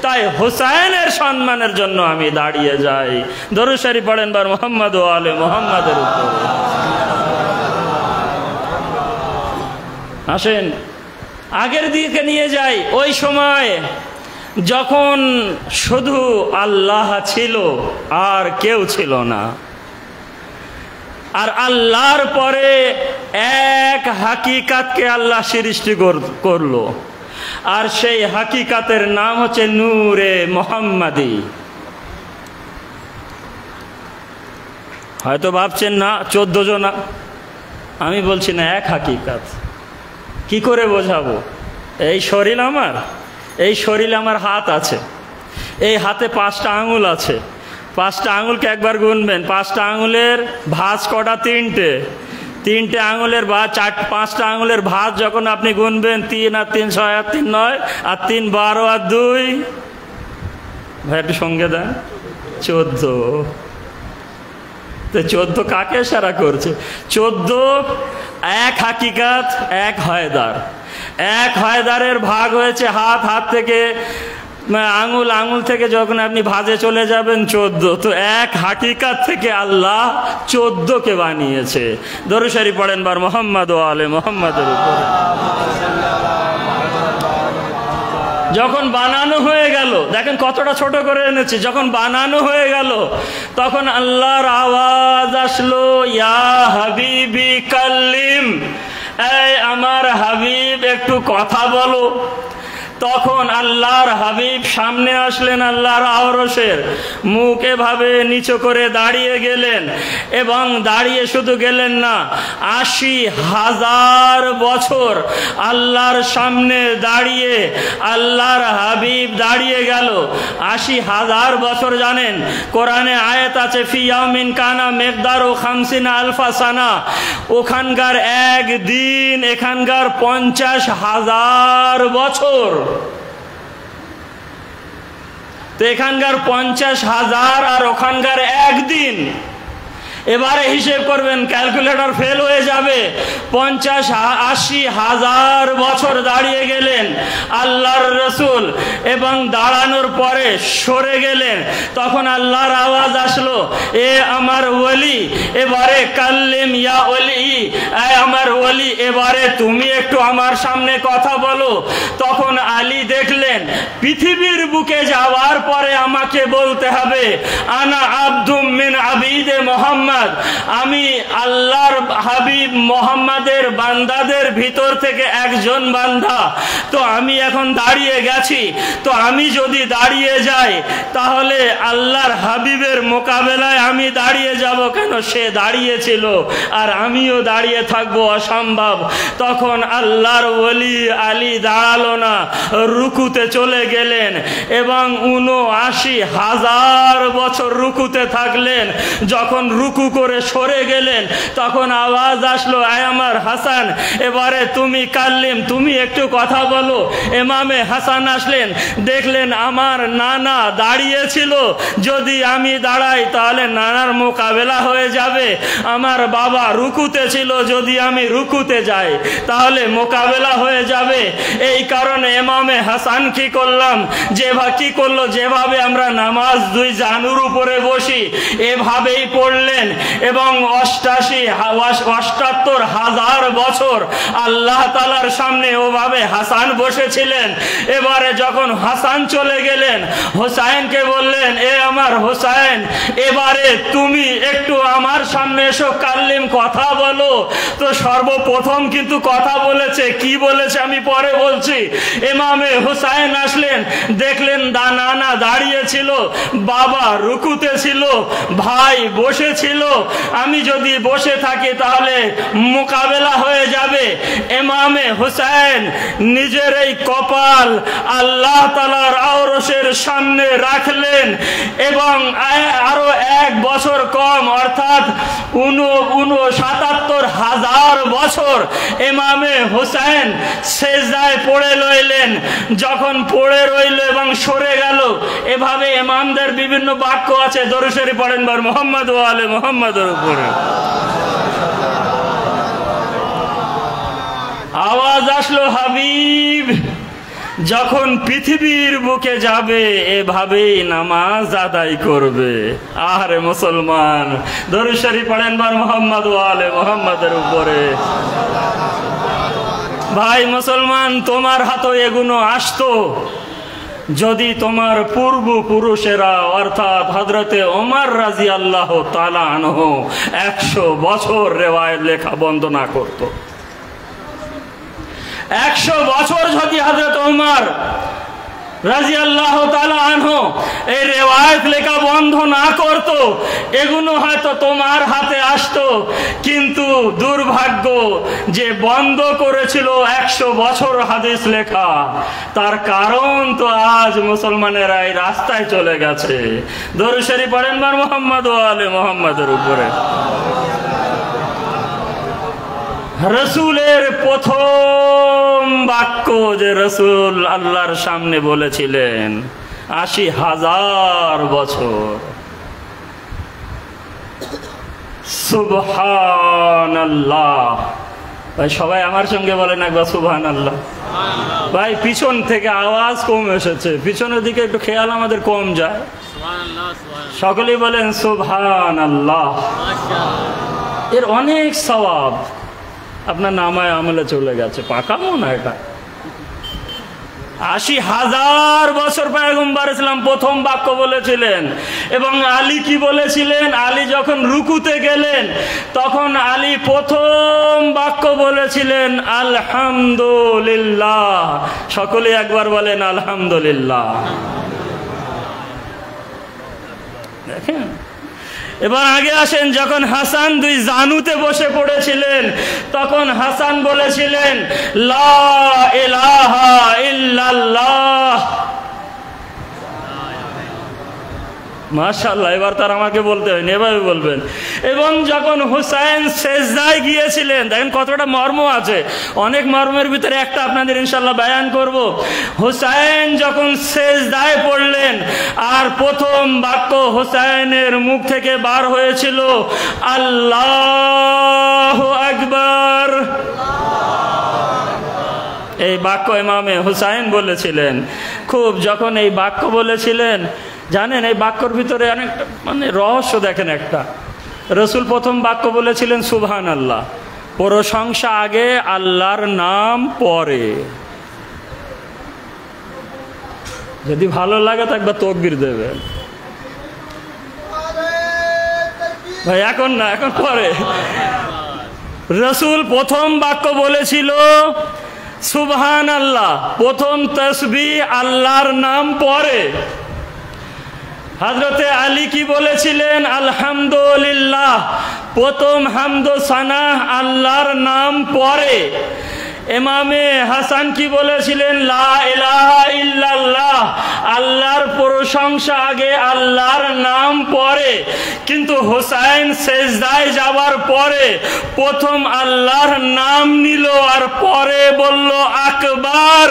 S1: তাই হুসাইনের সম্মানের জন্য আমি দাঁড়িয়ে যাই। দরুদ শরীফ পড়েন বার মুহাম্মদ ও আলে মুহাম্মাদের উপরে। আসেন আগের দিকে নিয়ে যাই। ওই সময় যখন শুধু আল্লাহ ছিল আর কেউ ছিল না, আর আল্লাহর পরে এক হাকিকাতকে আল্লাহ সৃষ্টি করলো, আর সেই হাকিকাতের নাম হচ্ছে নূরে মুহাম্মাদি। হয়তো ভাবছেন না 14 জন, আমি বলছি না, এক হাকিকাত। কি করে বোঝাবো? এই শরীর আমার, এই শরীরে আমার হাত আছে, এই হাতে 5টা আঙুল আছে। 5টা আঙুলকে একবার গুনবেন, 5টা আঙুলের ভাঁজ কটা? 3টে। 3টে আঙুলের ভাঁজ, 5টা আঙুলের ভাঁজ যখন আপনি গুনবেন, 3 আর 3 6 আর 3 9 আর 3 12 আর 2 ভাই একটু সঙ্গে দেন, 14। তো 14 কাকে ইশারা করছে? 14 এক হাকিকাত, এক হয়দার। এক হয়দারের ভাগ হয়েছে হাত, হাত থেকে আঙুল, আঙুল থেকে যখন আপনি ভাঁজে চলে যাবেন 14। তো এক হাকিকাত থেকে আল্লাহ 14কে বানিয়েছে। দরুদ শরীফ পড়েন বার মুহাম্মদ ও আলে মুহাম্মাদের উপরে। যখন বানানো হয়ে গেল, দেখেন কতটা ছোট করে এনেছি, যখন বানানো হয়ে গেল তখন আল্লাহর আওয়াজ আসলো, ইয়া হাবিবি কাল্লিম, এই আমার হাবিব একটু কথা বলো। তখন আল্লাহর হাবিব সামনে আসলেন, আল্লাহর আরশের মুখ এভাবে নিচু করে দাঁড়িয়ে গেলেন, এবং দাঁড়িয়ে শুধু গেলেন না, 80,000 বছর আল্লাহর সামনে দাঁড়িয়ে আল্লাহর হাবিব দাঁড়িয়ে গেল। 80,000 বছর জানেন কোরআনে আয়াত আছে, ফি ইয়াউমিন কানা মিকদারু 50 আলফা সানা। ওখানকার একদিন এখানকার 50,000 বছর। তো এখানকার 50,000 আর ওখানকার একদিন, এবারে হিসেব করবেন, ক্যালকুলেটর ফেল হয়ে যাবে। 50-80,000 বছর দাঁড়িয়ে গেলেন আল্লাহর রসুল, এবং দাঁড়ানোর পরে সরে গেলেন। তখন আল্লাহর আওয়াজ আসলো, এ আমার ওলি, এবারে কাল্লিম ইয়া ওলি, আমার ওলি, এবারে তুমি একটু আমার সামনে কথা বলো। তখন আলী দেখলেন পৃথিবীর বুকে যাওয়ার পরে আমাকে বলতে হবে, আনা আব্দুম মিন আবিদে মুহাম্মদ, আমি আল্লাহর হাবিব মোহাম্মদের বান্দাদের ভিতর থেকে একজন বান্দা। তো আমি এখন দাঁড়িয়ে গেছি, তো আমি যদি দাঁড়িয়ে যাই তাহলে আল্লাহর হাবিবের মোকাবেলায় আমি দাঁড়িয়ে যাব কেন? সে দাঁড়িয়েছিল আর আমিও দাঁড়িয়ে থাকবো, অসম্ভব। তখন আল্লাহর ওলি আলী দাঁড়ালো না, রুকুতে চলে গেলেন এবং 79,000 বছর রুকুতে থাকলেন। যখন রুকু করে সরে গেলেন তখন আওয়াজ আসলো, আয় আমার হাসান, এবারে তুমি কাল্লিম, তুমি একটু কথা বলো। ইমামে হাসান আসলেন, দেখলেন আমার নানা দাঁড়িয়েছিল, যদি আমি দাঁড়াই তাহলে নানার মোকাবেলা হয়ে যাবে। আমার বাবা রুকুতে ছিল, যদি আমি রুকুতে যাই তাহলে মোকাবেলা হয়ে যাবে। এই কারণে ইমামে হাসান কি করলাম, কি করলো, যেভাবে আমরা নামাজ 2 জানুর উপরে বসি এভাবেই পড়লেন, এবং 78,000 বছর আল্লাহ তাআলার সামনে ওভাবে হাসান বসেছিলেন। এবারে যখন হাসান চলে গেলেন, হোসাইনকে বললেন, এ আমার হোসাইন, এবারে তুমি একটু আমার সামনে এসো, কাল্লিম, কথা বলো। তো সর্বপ্রথম কিন্তু কথা বলেছে, কি বলেছে আমি পরে বলছি। ইমামে হোসাইন আসলেন, দেখলেন নানা দাঁড়িয়ে ছিল, বাবা রুকুতে ছিল, ভাই বসে ছিল। আমি যদি বসে থাকি তাহলে মোকাবেলা হয়ে যাবে। ইমামে হুসাইন নিজের এই কপাল আল্লাহ তাআলার আরশের সামনে রাখলেন এবং আরো 1 বছর কম অর্থাৎ ৭৭,০০০ বছর ইমামে হুসাইন সেজদায় পড়ে রইলেন। যখন পড়ে রইল এবং সরে গেল, এভাবে ইমামদের বিভিন্ন বাক্য আছে। দরুদ শরীফ পড়েন বার মুহাম্মদ ওয়া আলে মুহাম্মাদের উপরে। আওয়াজ আসলো, হাবিব যখন পৃথিবীর বুকে যাবে এভাবেই নামাজ আদায় করবে। আরে মুসলমান, দরুদ শরীফ পড়েন বার মুহাম্মদ ওয়া আলে মুহাম্মাদের উপরে। ভাই মুসলমান, তোমার হাতে এগুলো আসতো যদি তোমার পূর্বপুরুষেরা অর্থাৎ হযরতে ওমর রাদিয়াল্লাহু তাআলা আনহু 100 বছর রিওয়ায়াত লেখা বন্ধ না করত। 100 বছর যদি হযরত ওমর রাদিয়াল্লাহু তাআলা আনহু এই রিওয়ায়াত লেখা বন্ধ না করত, এগুলো হয়তো তোমার হাতে আসতো। কিন্তু দুর্ভাগ্য যে বন্ধ করেছিল 100 বছর হাদিস লেখা, তার কারণ তো আজ মুসলমানেরা এই রাস্তায় চলে গেছে। দরুদ শরীফ পড়েন বার মুহাম্মদ ওয়া আলে মুহাম্মাদের উপরে। রসুলের প্রথম বাক্য যে রসুল আল্লাহর সামনে বলেছিলেন ৮০,০০০ বছর, সুবহানাল্লাহ। ভাই সবাই আমার সঙ্গে বলেন একবার সুবহানাল্লাহ। ভাই পিছন থেকে আওয়াজ কম এসেছে, পিছনের দিকে একটু খেয়াল আমাদের কম যায়। সকলেই বলেন সুবহানাল্লাহ। এর অনেক সওয়াব আপনার নামায় আমলে চলে গেছে, পাকামো না এটা। ৮০,০০০ বছর পয়গম্বর ইসলাম প্রথম বাক্য বলেছিলেন। এবং আলী কি বলেছিলেন? আলী যখন রুকুতে গেলেন তখন আলী প্রথম বাক্য বলেছিলেন আলহামদুলিল্লাহ। সকলে একবার বলেন আলহামদুলিল্লাহ। দেখেন, এবার আগে আসেন, যখন হাসান 2 জানুতে বসে পড়েছিলেন তখন হাসান বলেছিলেন লা ইলাহা ইল্লাল্লাহ। মাশাআল্লাহ, এবার তার আমাকে বলতে হয়নি, এভাবে বলবেন। এবং যখন হুসাইন সেজদায় গিয়েছিলেন, দেখেন কতটা মর্ম আছে, অনেক মর্মের ভিতরে একটা আপনাদের ইনশাআল্লাহ বয়ান করব। হুসাইন যখন সেজদায় পড়লেন আর প্রথম বাক্য হুসাইনের মুখ থেকে বার হয়েছিল আল্লাহু আকবার। এই বাক্য ইমামে হুসাইন বলেছিলেন। খুব যখন এই বাক্য বলেছিলেন, জানেন এই বাক্যর ভিতরে অনেক রহস্য দেখেন। একটা রসুল প্রথম বাক্য বলেছিলেন সুবহানাল্লাহ, প্রশংসা আগে, আল্লাহর নাম পরে। যদি ভালো লাগে তো একবার তাকবীর দেবেন ভাই, এখন না, এখন পরে। রসুল প্রথম বাক্য বলেছিল সুবহানাল্লাহ, প্রথম তাসবিহ আল্লাহর নাম পরে। হযরতে আলী কি বলেছিলেন? আলহামদুলিল্লাহ, প্রথম হামদ সানাহ আল্লাহর নাম পরে। ইমামে হাসান কি বলেছিলেন? লা ইলাহা ইল্লাল্লাহ, আল্লাহর প্রশংসা আগে, আল্লাহর নাম পরে। কিন্তু হুসাইন সেজদায় যাওয়ার পরে প্রথম আল্লাহর নাম নিল আর পরে বলল আকবার।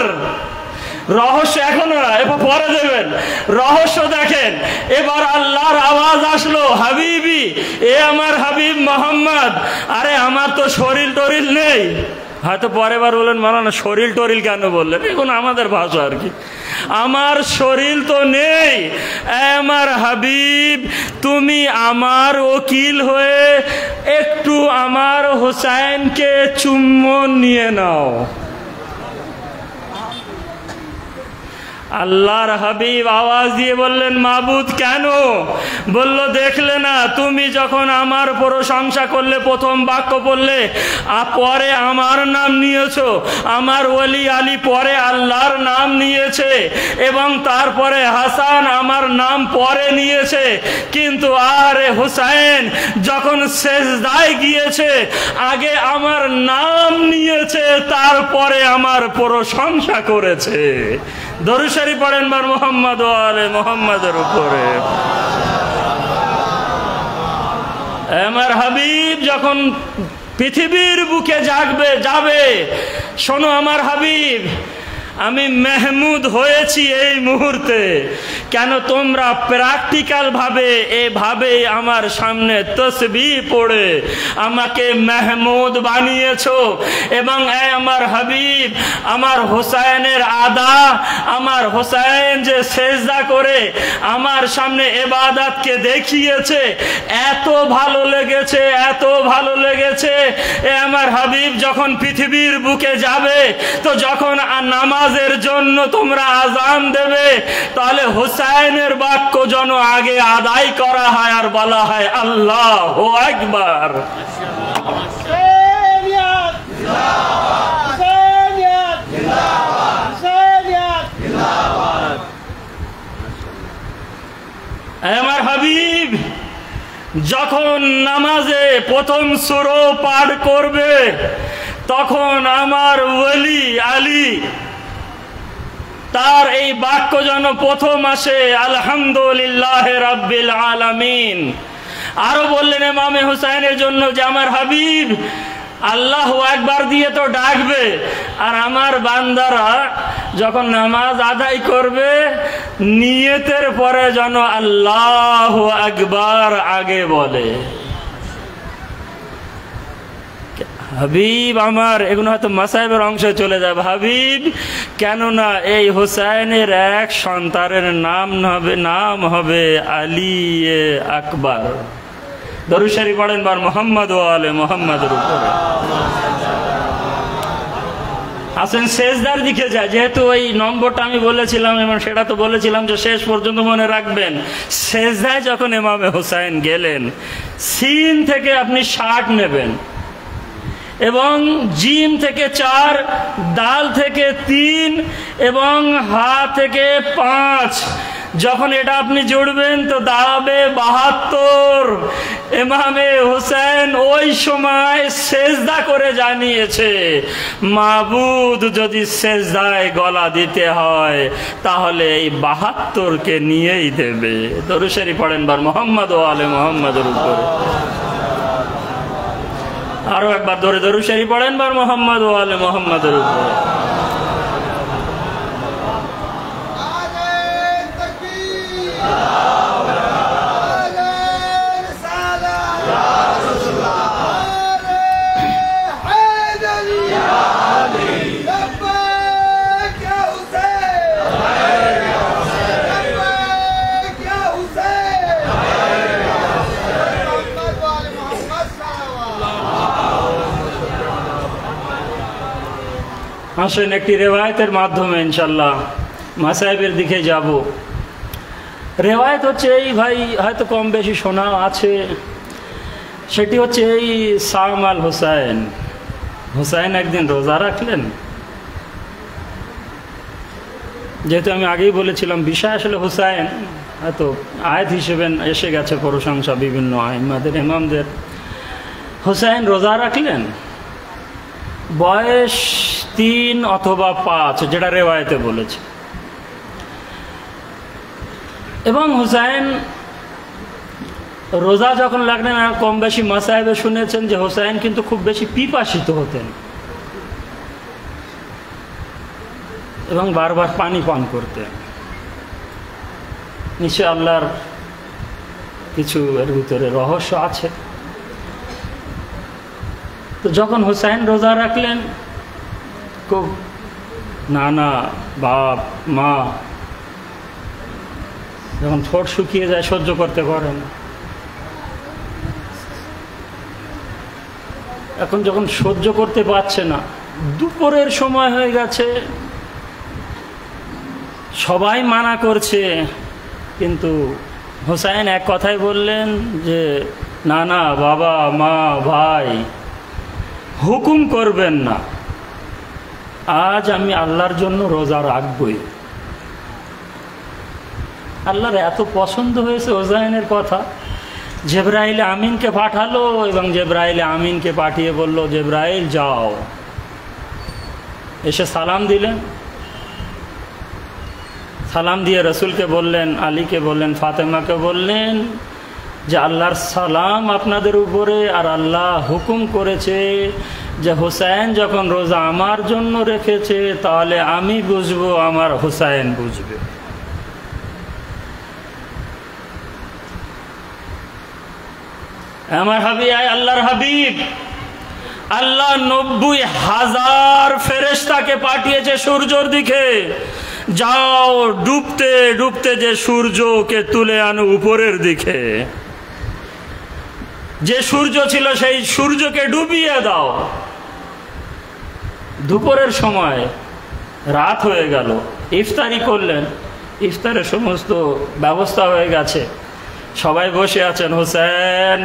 S1: রহস্য এখনো না, এবার পরে দেবেন। রহস্য দেখেন, এবার আল্লাহর আওয়াজ আসলো হাবিবি, এ আমার হাবিব মোহাম্মদ। আরে আমার তো শরীর টরিল নেই। হয়তো পরে বার বলেন মাওলানা শরীর টরিল কেন বললেন? এখন আমাদের ভাষা আর কি, আমার শরীর তো নেই। আমার হাবিব, তুমি আমার ওকিল হয়ে একটু আমার হুসাইনকে চুম্বন নিয়ে নাও। আল্লাহর হাবিব আওয়াজ দিয়ে বললেন, মাবুদ কেন? বলল, দেখলে না তুমি যখন আমার প্রশংসা করলে, প্রথম বাক্য বললে, পরে আমার নাম নিয়েছো, আমার ওলি আলী পরে আল্লাহর নাম নিয়েছে, এবং তারপরে হাসান আমার নাম পরে নিয়েছে, কিন্তু আরে হুসাইন যখন সেজদায় গিয়েছে আগে আমার নাম নিয়েছে, তারপরে আমার প্রশংসা করেছে। দরুদ শরীফ পড়েন বার মুহাম্মদ ওয়া আলে মুহাম্মাদের উপরে। আমার হাবিব যখন পৃথিবীর বুকে যাবে, শোনো আমার হাবিব, আমি মেহমুদ হয়েছি এই মুহূর্তে। কেন? তোমরা প্র্যাকটিক্যাল ভাবে এভাবে আমার সামনে তসবিহ পড়ে আমাকে মেহমুদ বানিয়েছো, এবং আমার হাবিব আমার হোসাইনের আদা, আমার হোসাইন যে সেজদা করে আমার সামনে ইবাদতকে দেখিয়েছে, এত ভালো লেগেছে, এত ভালো লেগেছে। আমার হাবিব যখন পৃথিবীর বুকে যাবে, তো যখন নামাজের জন্য তোমরা আজান দেবে, তাহলে হুসাইনের বাক্য যেন আগে আদায় করা হয় আর বলা হয় আল্লাহু আকবার। আমার হাবিব যখন নামাজে প্রথম সূরা পাঠ করবে, তখন আমার ওলি আলী তার এই বাক্য যেন প্রথম আসে আলহামদুলিল্লাহ রাব্বিল আলামিন। আরো বললেন ইমামে হুসাইনের জন্য যে আমার হাবিব আল্লাহু আকবার দিয়ে তো ডাকবে, আর আমার বান্দারা যখন নামাজ আদায় করবে নিয়তের পরে যেন আল্লাহু আকবার আগে বলে। হাবিব আমার, এগুলো হয়তো মাসাইবের অংশে চলে যাবে হাবিব, কেননা এই হুসাইনের এক সন্তানের নাম হবে আলী আকবর। দরুদ শরীফ পড়েন বার মুহাম্মদ ওয়া আলে মুহাম্মাদের উপরে। আসেন সেজদার দিকে যায়, যেহেতু ওই নম্বরটা আমি বলেছিলাম এবং সেটা তো বলেছিলাম যে শেষ পর্যন্ত মনে রাখবেন। সেজদায় যখন ইমামে হুসাইন গেলেন, সিন থেকে আপনি 60 নেবেন, এবং জিম থেকে 4, দাল থেকে 3 এবং হা থেকে 5। যখন এটা আপনি জুড়বেন তো দাঁড়াবে 72। ইমামে হুসাইন ওই সময় সেজদা করে জানিয়েছে, মাবুদ যদি সেজদায় গলা দিতে হয় তাহলে এই 72কে নিয়েই দেবে। দরুদ শরীফ পড়েন বার মুহাম্মদ ওয়া আলে মুহাম্মাদের উপরে। আরো একবার ধরে দরুদ শরীফ পড়েন বার মুহাম্মদ ওয়া আলে মুহাম্মাদের উপরে। আসেন একটি রেওয়ায়তের মাধ্যমে ইনশাল্লাহ মাসাইবের দিকে যাব। রেওয়ায়ত হচ্ছে এই, ভাই হয়তো কম বেশি শোনা আছে, সেটি হচ্ছে এই সাম আল হুসাইন। হুসাইন একদিন রোজা রাখলেন। যেহেতু আমি আগেই বলেছিলাম বিষয় আসলে হুসাইন হয়তো আয়াত হিসেবে এসে গেছে প্রশংসা বিভিন্ন আইম্মাদের ইমামদের। হুসাইন রোজা রাখলেন, বয়স 3 অথবা 5 যেটা রেওয়ায়েতে বলেছে, এবং হুসাইন রোজা যখন লাগলেন, আর কম বেশি মাসায়েবে শুনেছেন যে হুসাইন কিন্তু খুব বেশি পিপাসিত হতেন এবং বারবার পানি পান করতেন। নিশ্চয় আল্লাহর কিছু এর ভিতরে রহস্য আছে। তো যখন হুসাইন রোজা রাখলেন, খুব নানা বাপ মা যখন ঠোঁট শুকিয়ে যায় সহ্য করতে পারেন, এখন যখন সহ্য করতে পারছে না, দুপুরের সময় হয়ে গেছে, সবাই মানা করছে, কিন্তু হোসেন এক কথাই বললেন যে না না বাবা মা ভাই, হুকুম করবেন না, আজ আমি আল্লাহর জন্য রোজা রাখবই। আল্লাহর এত পছন্দ হয়েছে হোসেনের কথা, জিবরাইল আমিনকে পাঠালো এবং জিবরাইল আমিনকে পাঠিয়ে বলল, জিবরাইল যাও, এসে সালাম দিলেন। সালাম দিয়ে রসুলকে বললেন, আলীকে বললেন, ফাতেমাকে বললেন যে আল্লাহর সালাম আপনাদের উপরে, আর আল্লাহ হুকুম করেছে যে হোসেন যখন রোজা আমার জন্য রেখেছে তাহলে আমি বুঝবো, আমার হোসেন বুঝবে। আমার হাবিব, আল্লাহর হাবিব, আল্লাহ 90,000 ফেরেশতাকে পাঠিয়েছে সূর্যের দিকে, যাও ডুবতে ডুবতে যে সূর্যকে তুলে আনো উপরের দিকে, যে সূর্য ছিল সেই সূর্যকে ডুবিয়ে দাও। দুপুরের সময় রাত হয়ে গেল, ইফতারি করলেন, ইফতারের সমস্ত ব্যবস্থা হয়ে গেছে, সবাই বসে আছেন। হোসেন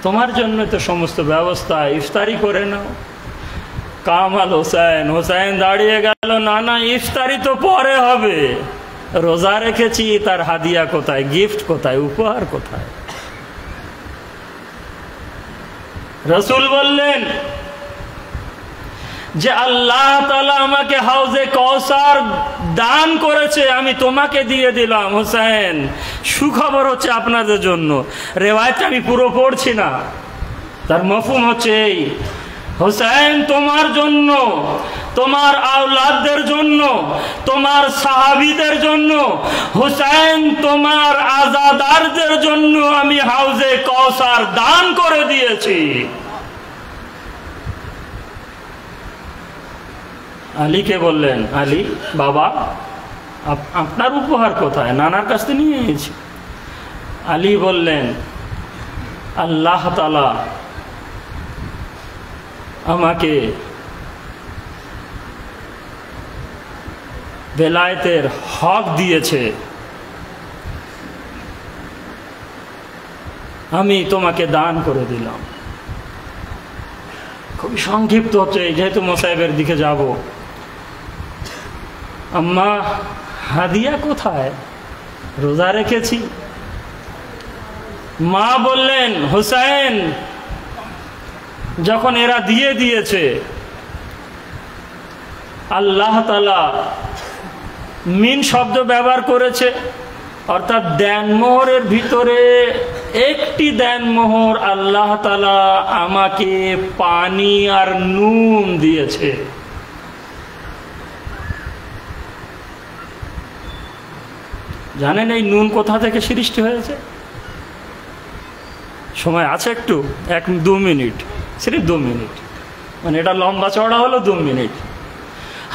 S1: তোমার জন্য তো সমস্ত ব্যবস্থা, ইফতারি করে নাও। কামাল হোসেন, হোসেন দাঁড়িয়ে গেল, না না ইফতারি তো পরে হবে, রোজা রেখেছি, তার হাদিয়া কোথায়, গিফট কোথায়, উপহার কোথায়? রসুল বললেন যে আল্লাহ তাআলা আমাকে হাউজে কাউসার দান করেছে, আমি তোমাকে দিয়ে দিলাম। হোসেন সুখবর হচ্ছে আপনাদের জন্য, রেওয়ায়েত আমি পুরো পড়ছি না, তার মফহুম হচ্ছে এই, হোসেন তোমার জন্য, তোমার আওলাদদের জন্য, তোমার সাহাবীদের জন্য, হোসেন তোমার আজাদারদের জন্য আমি হাউজে কাউসার দান করে দিয়েছি। আলীকে বললেন, আলী বাবা আপনার উপহার কোথায়? নানার কাছ থেকে নিয়ে এসেছি। আলী বললেন, আল্লাহ তাআলা আমাকে বেলায়েতের হক দিয়েছে, আমি তোমাকে দান করে দিলাম। খুবই সংক্ষিপ্ত হচ্ছে, যেহেতু মোসাইবের দিকে যাব। আম্মা হাদিয়া কোথায়? রোজা রেখেছি। মা বললেন, হোসেন যখন এরা দিয়ে দিয়েছে, আল্লাহ তাআলা মিন শব্দ ব্যবহার করেছে, অর্থাৎ দেনমোহরের ভিতরে একটি দেনমোহর আল্লাহ তাআলা আমাকে পানি আর নুন দিয়েছে। জানেন এই নুন কোথা থেকে সৃষ্টি হয়েছে? সময় আছে একটু, 1-2 মিনিট, সিরিফ 2 মিনিট, মানে এটা লম্বা চওড়া হলো 2 মিনিট।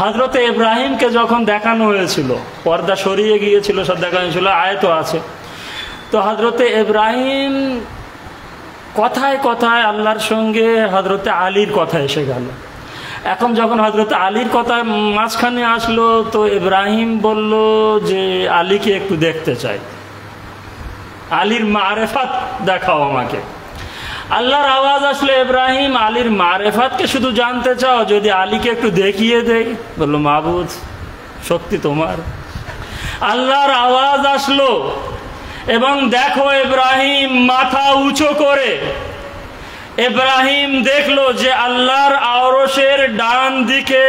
S1: হযরতে ইব্রাহিমকে যখন দেখানো হয়েছিল, পর্দা সরিয়ে গিয়েছিল, সব দেখানো হয়েছিল, আয়াতও আছে। তো হযরতে ইব্রাহিম কথায় কথায় আল্লাহর সঙ্গে হযরতে আলীর কথা এসে গেল। এখন যখন হযরতে আলীর কথা মাঝখানে আসলো, তো ইব্রাহিম বলল যে আলীকে একটু দেখতে চাই, আলীর মারেফাত দেখাও আমাকে। আল্লাহর আওয়াজ আসলো, ইব্রাহিম আলীর মারেফাতকে শুধু জানতে চাও, যদি আলীকে একটু দেখিয়ে দেই? বললো, মাবুদ শক্তি তোমার। আল্লাহর আওয়াজ আসলো এবং দেখো ইব্রাহিম মাথা উঁচু করে, ইব্রাহিম দেখলো যে আল্লাহর আরশের ডান দিকে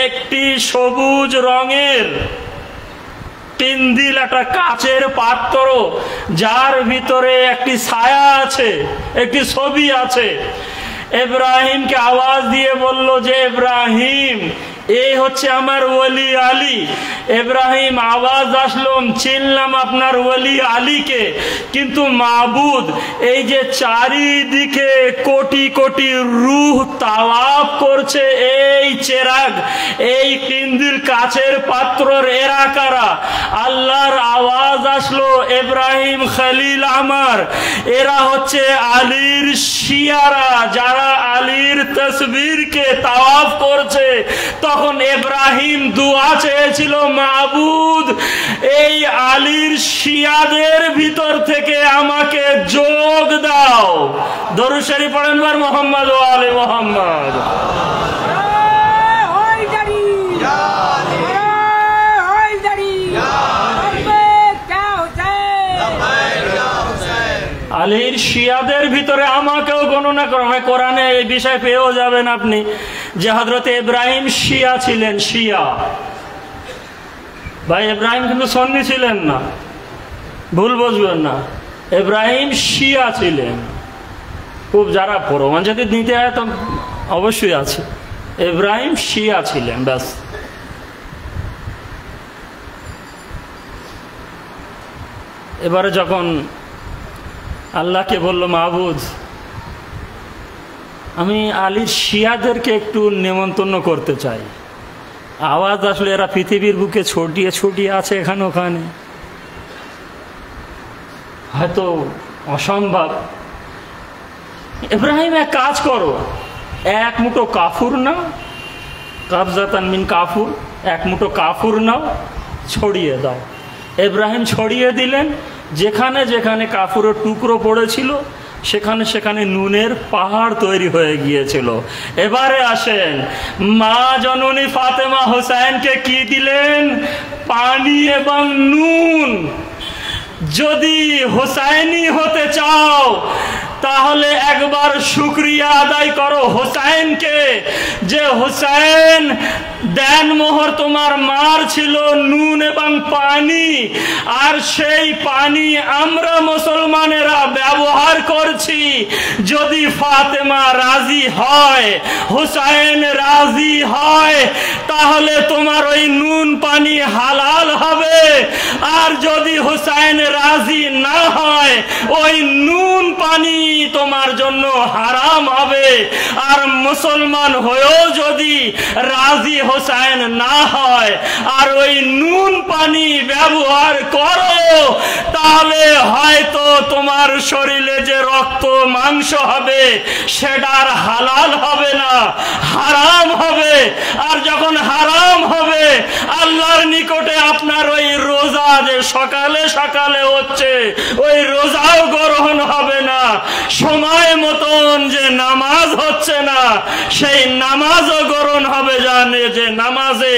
S1: একটি সবুজ রঙের কিন্দিল, একটা কাচের পাত্র, যার ভিতরে একটি ছায়া আছে, একটি ছবি আছে। ইব্রাহিমকে আওয়াজ দিয়ে বলল যে ইব্রাহিম, এই হচ্ছে আমার ওলি আলী। ইব্রাহিম আওয়াজ আসলো, চিনলাম আপনার ওলি আলীকে, কিন্তু মাবুদ এই যে চারিদিকে কোটি কোটি রূহ তাওয়াফ করছে এই চেরাগ, এই কিন্দিল কাচের পাত্রর, এরা এরা কারা? আল্লাহর আওয়াজ আসলো, ইব্রাহিম খলিল আমার, এরা হচ্ছে আলীর শিয়ারা, যারা আলীর তসবিরকে তাওয়াফ করছে। তখন ইব্রাহিম দুআ চেয়েছিল, মাবুদ এই আলীর শিয়াদের ভিতর থেকে আমাকে যোগ দাও। দরুদ শরীফ পড়েন বার মোহাম্মদ ওয়া আলে মোহাম্মদ। আলীর শিয়াদের ভিতরে আমাকেও গণনা করা হয়। কোরআনে এই বিষয় পেয়েও যাবেন আপনি যে হযরত ইব্রাহিম শিয়া ছিলেন। শিয়া ভাই, ইব্রাহিম কিন্তু সুন্নি ছিলেন না, ভুল বুঝবেন না। ইব্রাহিম শিয়া ছিলেন। খুব যারা প্রমাণ যদি নিতে হয় তো অবশ্যই আছে, ইব্রাহিম শিয়া ছিলেন, ব্যাস। এবারে যখন আল্লাহকে বলল, মাবুদ আমি আলীর শিয়াদেরকে একটু নেমন্তন্ন করতে চাই। আওয়াজ আসলে এরা পৃথিবীর বুকে ছড়িয়ে ছড়িয়ে আছে এখানে ওখানে, হয়তো অসম্ভব। ইব্রাহিম এক কাজ করো, এক মুঠো কাফুর নাও, কাবজাতান মিন কাফুর, এক মুঠো কাফুর নাও, ছড়িয়ে দাও। ইব্রাহিম ছড়িয়ে দিলেন। যেখানে যেখানে কাফুরের টুকরো পড়েছিল সেখানে সেখানে নুনের পাহাড় তৈরি হয়ে গিয়েছিল। এবারে আসেন, মা জননী ফাতেমা হোসেনকে কি দিলেন? পানি এবং নুন। যদি হোসাইনি হতে চাও তাহলে একবার শুকরিয়া আদায় করো হোসাইনকে, যে হোসেন দেনমোহর তোমার মার ছিল নুন এবং পানি, আর সেই পানি আমরা মুসলমানেরা ব্যবহার করছি। যদি ফাতেমা রাজি হয়, হোসেন রাজি হয়, তাহলে তোমার ওই নুন পানি হালাল হবে। আর যদি হোসেন রাজি না হয়, ওই নুন পানি তোমার জন্য হারাম হবে। আর মুসলমান হয়েও যদি রাজি হোসেন না হয় আর ওই নুন পানি ব্যবহার করো, তাহলে হয়তো তোমার শরীরে যে রক্ত মাংস হবে সেটার হালাল হবে না, হারাম হবে। আর যখন হারাম হবে, আল্লাহর নিকটে আপনার ওই রোজা যে সকালে সকালে হচ্ছে, ওই রোজাও গ্রহণ হবে না। সময় মতন যে নামাজ হচ্ছে না, সেই নামাজও গ্রহণ হবে জানে যে নামাজে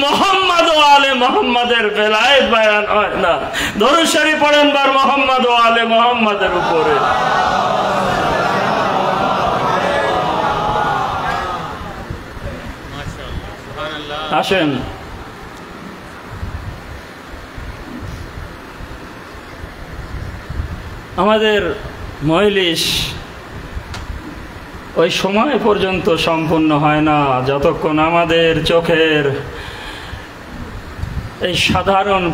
S1: মোহাম্মদ ও আলে মোহাম্মদের বেলায়েত বয়ান হয় না। দরুদ শরীফ পড়েন বার মোহাম্মদ ও আলে মোহাম্মদের উপরে। আসেন, আমাদের মজলিস ওই সময় পর্যন্ত সম্পূর্ণ হয় না যতক্ষণ আমাদের চোখের এই সাধারণ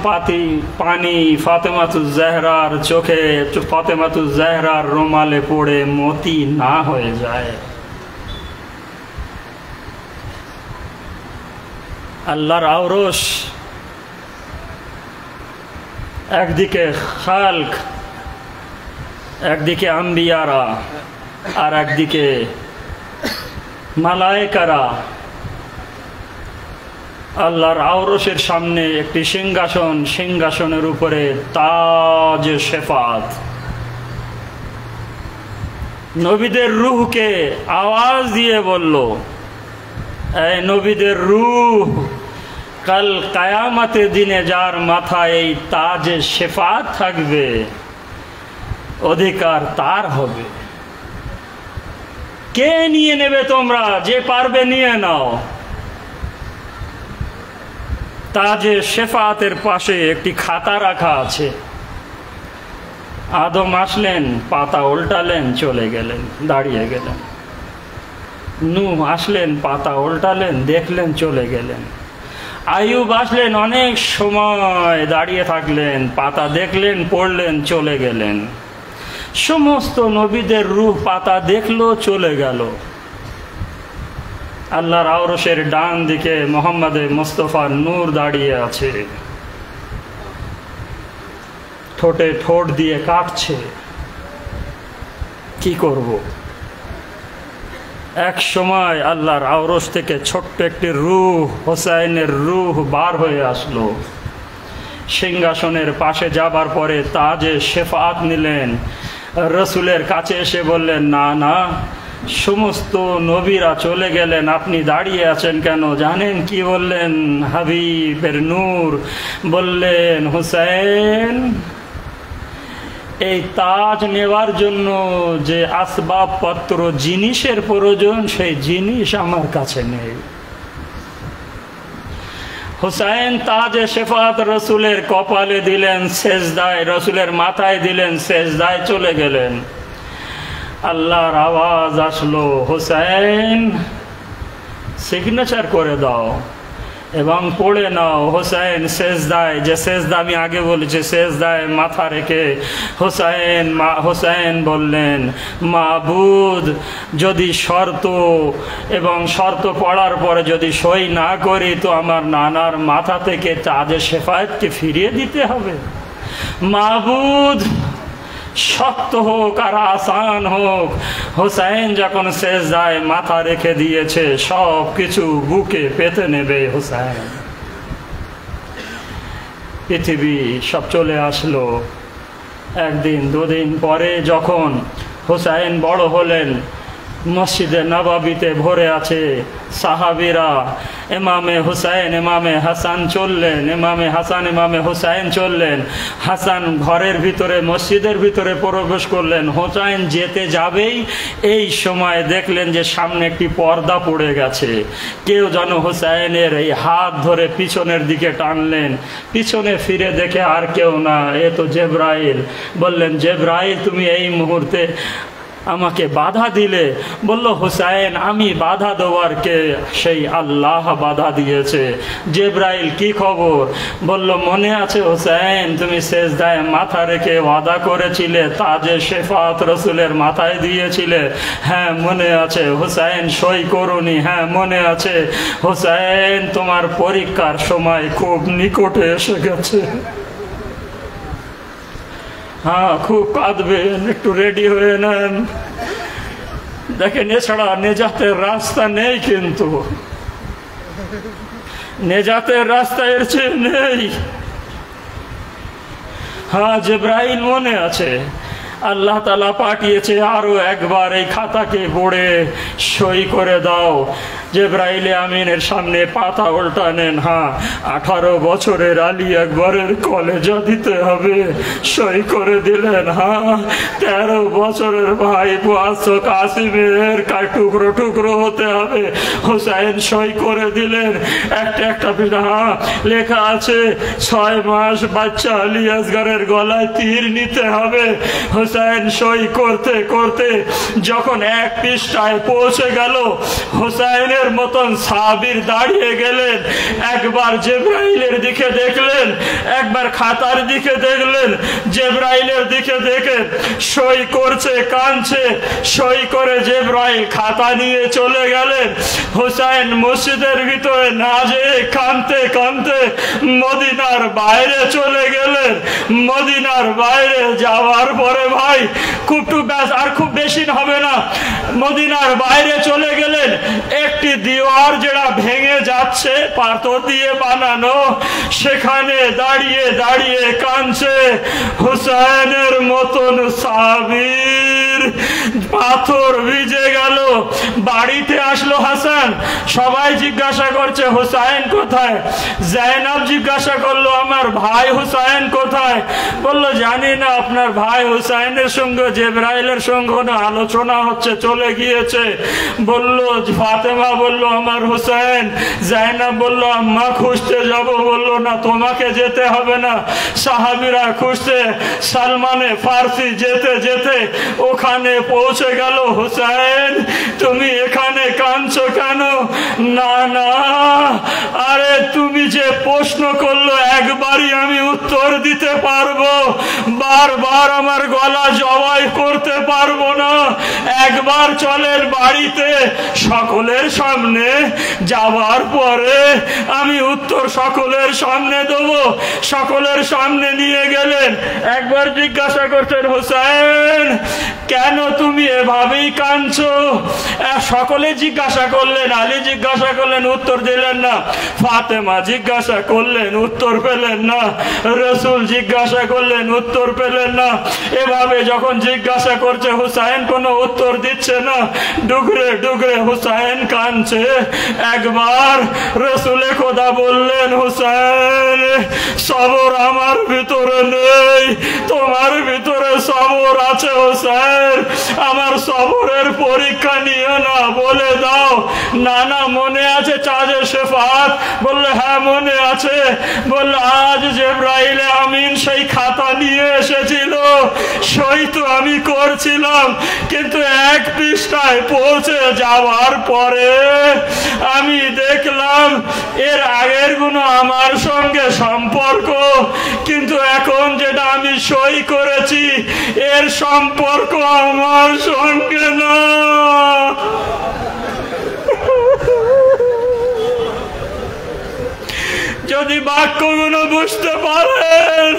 S1: পানি ফাতেমাতুজ জাহরার চোখে, ফাতেমাতুজ জাহরার রুমালে পড়ে মতি না হয়ে যায়। আল্লাহর আওরস, একদিকে খালক, একদিকে আম্বিয়ারা, আর একদিকে মালায়েকারা। আল্লাহর আওরসের সামনে একটি সিংহাসন, সিংহাসনের উপরে তাজ শেফাত। নবীদের রূহকে আওয়াজ দিয়ে বলল, এই নবীদের রূহ, কাল কায়ামতের দিনে যার মাথায় এই তাজে শেফাত থাকবে, অধিকার তার হবে। কে নিয়ে নেবে? তোমরা যে পারবে নিয়ে নাও। তাজে শেফাতের পাশে একটি খাতা রাখা আছে। আদম আসলেন, পাতা উল্টালেন, চলে গেলেন, দাঁড়িয়ে গেলেন। নূহ আসলেন, পাতা উল্টালেন, দেখলেন, চলে গেলেন। আইয়ুব আসলেন, অনেক সময় দাঁড়িয়ে থাকলেন, পাতা দেখলেন, পড়লেন, চলে গেলেন। সমস্ত নবীদের রূহ পাতা দেখলো, চলে গেল। আল্লাহর আওরসের ডান দিকে মোহাম্মদে মুস্তাফার নূর দাঁড়িয়ে আছে। ঠোঁটে ঠোঁট দিয়ে কাটছে। কি করব? এক সময় আল্লাহর আওরস থেকে ছোট্ট একটি রূহ, হোসাইনের রূহ বার হয়ে আসলো। সিংহাসনের পাশে যাবার পরে তাজে শেফাআত নিলেন, রসুলের কাছে এসে বললেন, না না, সমস্ত নবীরা চলে গেলেন, আপনি দাঁড়িয়ে আছেন কেন? জানেন কি বললেন? হাবিবের নূর বললেন, হুসাইন, এই তাজ নেওয়ার জন্য যে আসবাবপত্র জিনিসের প্রয়োজন, সেই জিনিস আমার কাছে নেই। হুসাইন তাজে শেফাত রসুলের কপালে দিলেন, সেজদায়, রসুলের মাথায় দিলেন, সেজদায় চলে গেলেন। আল্লাহর আওয়াজ আসলো, হুসাইন সিগনেচার করে দাও এবং পড়ে নাও। হোসাইন সেজদায়, যে সেজদা আমি আগে বলেছি, সেজদায় মাথা রেখে হোসাইন বললেন, মাবুদ, যদি শর্ত এবং শর্ত পড়ার পরে যদি সই না করি তো আমার নানার মাথা থেকে তাজে শেফায়েতকে ফিরিয়ে দিতে হবে। মাবুদ, শক্ত হোক আর আসান হোক, হোসাইন যখন সেজদায় মাথা রেখে দিয়েছে, সব কিছু বুকে পেতে নেবে হোসাইন। পৃথিবী সব চলে আসলো। একদিন দুদিন পরে যখন হোসাইন বড় হলেন, মসজিদে নববীতে ভরে আছে সাহাবীরা। ইমামে হুসাইন, ইমামে হাসান চললেন, ইমামে হাসান, ইমামে হুসাইন চললেন। হাসান ঘরের ভিতরে, মসজিদের ভিতরে প্রবেশ করলেন। হোসাইন যেতে যাবেই এই সময় দেখলেন যে সামনে একটি পর্দা পড়ে গেছে। কেউ যেন হোসাইনের এই হাত ধরে পিছনের দিকে টানলেন। পিছনে ফিরে দেখে আর কেউ না, এ তো জিবরাইল। বললেন, জিবরাইল, তুমি এই মুহূর্তে আমাকে বাধা দিলে। বলল, হুসাইন, আমি বাধা দেওয়ার কে? সেই আল্লাহ বাধা দিয়েছে। জিবরাইল, কি খবর? বলল, মনে আছে হুসাইন, তুমি সেজদায় মাথা রেখে ওয়াদা করেছিলে, তাজে শেফাত রসুলের মাথায় দিয়েছিলে? হ্যাঁ মনে আছে। হুসাইন, সই করুনি? হ্যাঁ মনে আছে। হুসাইন, তোমার পরীক্ষার সময় খুব নিকটে এসে গেছে। হ্যাঁ, খুব কাঁদবেন, একটু রেডি হয়ে নেন। দেখেন, এছাড়া নেজাতের রাস্তা নেই, কিন্তু নেজাতের রাস্তা এর চেয়ে নেই। হ্যাঁ, জিবরাইল মনে আছে। আল্লাহ তাআলা পাঠিয়েছে, আরো একবার এই খাতাকে পড়ে সই করে দাও। জিবরাইল আমিনের সামনে পাতা উল্টানেন। হ্যাঁ, 18 বছরের আলী আকবরের কলেজা দিতে হবে, সই করে দিলেন। হ্যাঁ, 13 বছরের ভাই মুআজ্জম কাসিমের টুকরো টুকরো হতে হবে, হুসাইন সই করে দিলেন। একটা হ্যাঁ লেখা আছে, 6 মাস বাচ্চা আলী আসগরের গলায় তীর নিতে হবে। হুসাইন সই করতে করতে যখন এক পৃষ্ঠায় পৌঁছে গেল, হুসাইনের মতন সাহাবীর দাঁড়িয়ে গেলেন। একবার জিবরাইলের দিকে দেখলেন, একবার খাতার দিকে দেখলেন। জিবরাইলের দিকে দেখে সই করছে, কাঁদছে। সই করে জিবরাইল খাতা নিয়ে চলে গেলেন। হুসাইন মসজিদের ভিতরে না যেয়ে কাঁদতে কাঁদতে মদিনার বাইরে চলে গেলেন। মদিনার বাইরে যাওয়ার পরে ভাই আর খুব বেশি হবে না, মদিনার বাইরে চলে গেলেন। একটি দিওয়ার যেটা ভেঙে যাচ্ছে, পাথর দিয়ে বানানো, সেখানে দাঁড়িয়ে দাঁড়িয়ে কাঁদছে। হুসাইনের মতন সাহাবীর পাথর ভিজে গেল। বাড়িতে আসলো হাসান, সবাই জিজ্ঞাসা করছে হুসাইন কোথায়? জাইনাব জিজ্ঞাসা করলো, আমার ভাই হুসাইন কোথায়? বললো, জানি না, আপনার ভাই হুসাইনের সঙ্গে জিবরাইলের সঙ্গে আলোচনা হচ্ছে, চলে গিয়েছে। বলল ফাতেমা, বলল আমার হুসাইন। জাইনাব বলল, আম্মা খুঁজতে যাব। বলল, না, তোমাকে যেতে হবে না, সাহাবীরা খুঁজতে। সালমানে ফার্সি যেতে যেতে ওখানে পৌঁছে গেল, হুসাইন তুমি এখানে কাঁদছো কেন? না না, আরে তুমি যে প্রশ্ন করলো একবারই আমি উত্তর দিতে পারবো, বারবার আমার গলা জবাই করতে পারবো না। একবার চলেন বাড়িতে, সকলের সামনে যাওয়ার পরে আমি উত্তর সকলের সামনে দেবো। সকলের সামনে নিয়ে গেলেন, একবার জিজ্ঞাসা করতেন, হুসাইন কেন তুমি এভাবেই কাঁদছো? সকলে জিজ্ঞাসা করলেন, আলী জিজ্ঞাসা করলেন, উত্তর দিলেন না। ফাতেমা জিজ্ঞাসা করলেন, উত্তর পেলেন না। রসুল জিজ্ঞাসা করলেন, উত্তর পেলেন না। এভাবে যখন জিজ্ঞাসা করছে, হুসাইন কোনো উত্তর দিচ্ছে না, ডুগরে ডুগরে হুসাইন কাঁদছে। একবার রসুলে খোদা বললেন, হুসাইন সবর আমার ভিতরে নেই, তোমার ভিতরে সবর আছে হুসাইন, আমার সবরের পরীক্ষা নিও না, বলে দাও। না না মনে আছে চাঁদের শেফাত? বললে হ্যাঁ মনে আছে। বললে আজ জিবরাইল আমিন সেই খাতা নিয়ে এসেছিল, সই তো আমি করছিলাম, কিন্তু এক পৃষ্ঠায় পৌঁছে যাওয়ার পরে আমি দেখলাম এর আগের গুলো আমার সঙ্গে সম্পর্ক, কিন্তু এখন যেটা আমি সই করেছি এর সম্পর্ক আমার সঙ্গে না। যদি বাক্যগুলো বুঝতে পারেন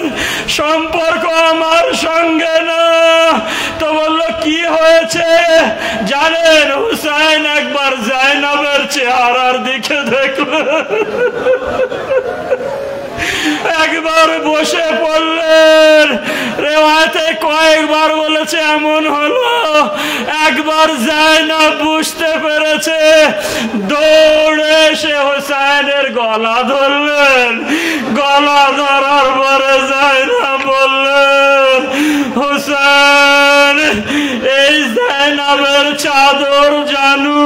S1: সম্পর্ক আমার সঙ্গে না, তো বললো কি হয়েছে জানেন? হুসাইন একবার জাইনাবের চেহারার দিকে দেখলো, একবার বসে পড়লেন। রেওয়ায়েতে কয়েকবার বলেছে এমন হলো, একবার জাইনাব বুঝতে পেরেছে, দৌড়ে এসে হুসাইনের গলা ধরলেন। গলা ধরার পরে জাইনাব বললেন, হুসাইন এই জাইনাবের চাদর জানু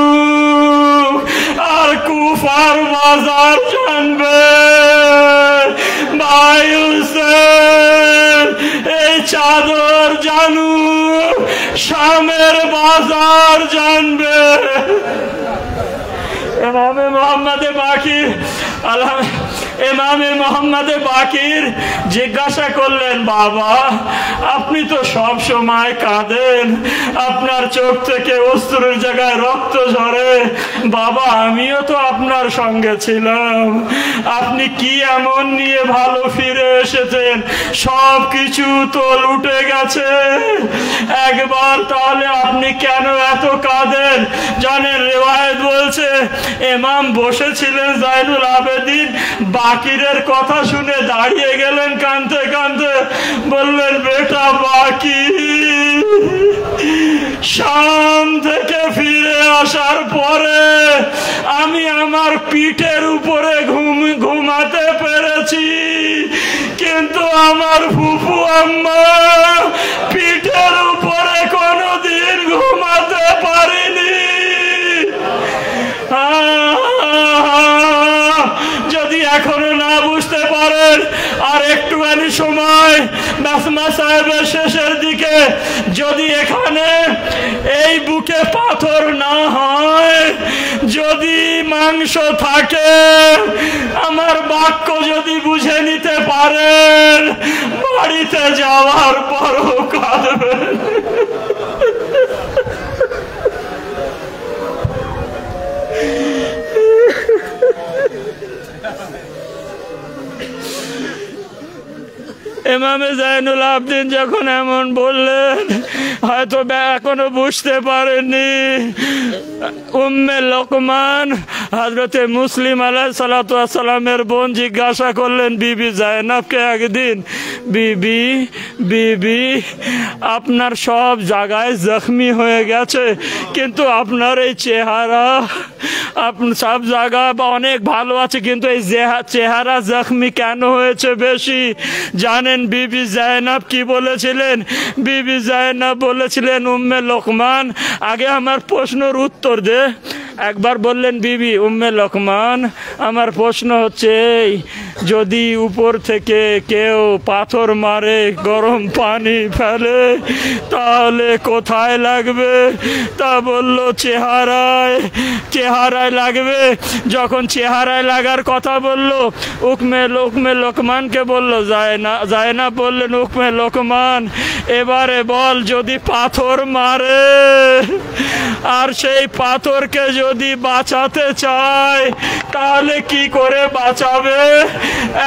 S1: আর কুফার বাজার জানবে। ভাই হুসেন এই চাদর জানু শামের বাজার জানবে। ইমামে মোহাম্মদে বাকির ইমামে মোহাম্মদে বাকির জিজ্ঞাসা করলেন, বাবা আপনি তো সব সময় কাঁদেন, আপনার চোখ থেকে অশ্রুর জায়গায় রক্ত ঝরে, বাবা আমিও তো আপনার সঙ্গে ছিলাম, আপনি কি এমন নিয়ে ভালো ফিরে এসেছেন? সব কিছু তো লুটে গেছে, একবার তাহলে আপনি কেন এত কাঁদেন? জানেন রিওয়ায়াত বলছে ইমাম বসেছিলেন, জাইনুল আবেদিন বাকিরের কথা শুনে দাঁড়িয়ে গেলেন কাঁদতে কাঁদতে, বললেন বেটা বাকির শাম থেকে ফিরে আসার পরে আমি আমার পিঠের উপরে ঘুমাতে পেরেছি, কিন্তু আমার ফুফু আম্মা পিঠের উপরে কোনোদিন ঘুমাতে পারিনি। যদি এখনো না বুঝতে পারেন আর একটুখানি সময় নাসমা সাহেবের শেষের দিকে, যদি এখানে এই বুকে পাথর না হয়, যদি মাংস থাকে, আমার বাক্য যদি বুঝে নিতে পারেন, বাড়িতে যাওয়ার পরও কাঁদবেন। ইমামে জাইনুল আবেদিন যখন এমন বললেন, হয়তো এখনো বুঝতে পারেননি। উম্মে লোকমান হযরতে মুসলিম আলাইহিস সালাতু ওয়াস সালামের বোন জিজ্ঞাসা করলেন বিবি জাইনাবকে একদিন, বিবি বিবি আপনার সব জায়গায় জখমি হয়ে গেছে, কিন্তু আপনার এই চেহারা, আপনার সব জায়গা অনেক ভালো আছে, কিন্তু এই চেহারা জখমি কেন হয়েছে বেশি? জানেন বিবি জাইনাব কি বলেছিলেন? বিবি জাইনাব বলেছিলেন, উম্মে লোকমান আগে আমার প্রশ্নের উত্তর দে, একবার বললেন বিবি উম্মে লোকমান, আমার প্রশ্ন হচ্ছে এই, যদি উপর থেকে কেউ পাথর মারে গরম পানি ফেলে তাহলে কোথায় লাগবে? তা বলল চেহারায়। চেহারায় লাগবে। যখন চেহারায় লাগার কথা বলল উকমে লোকমানকে বলল যায় না বললেন উকমে লোকমান এবারে বল, যদি পাথর মারে আর সেই পাথরকে যদি বাঁচাতে চায় তাহলে কি করে বাঁচাবে?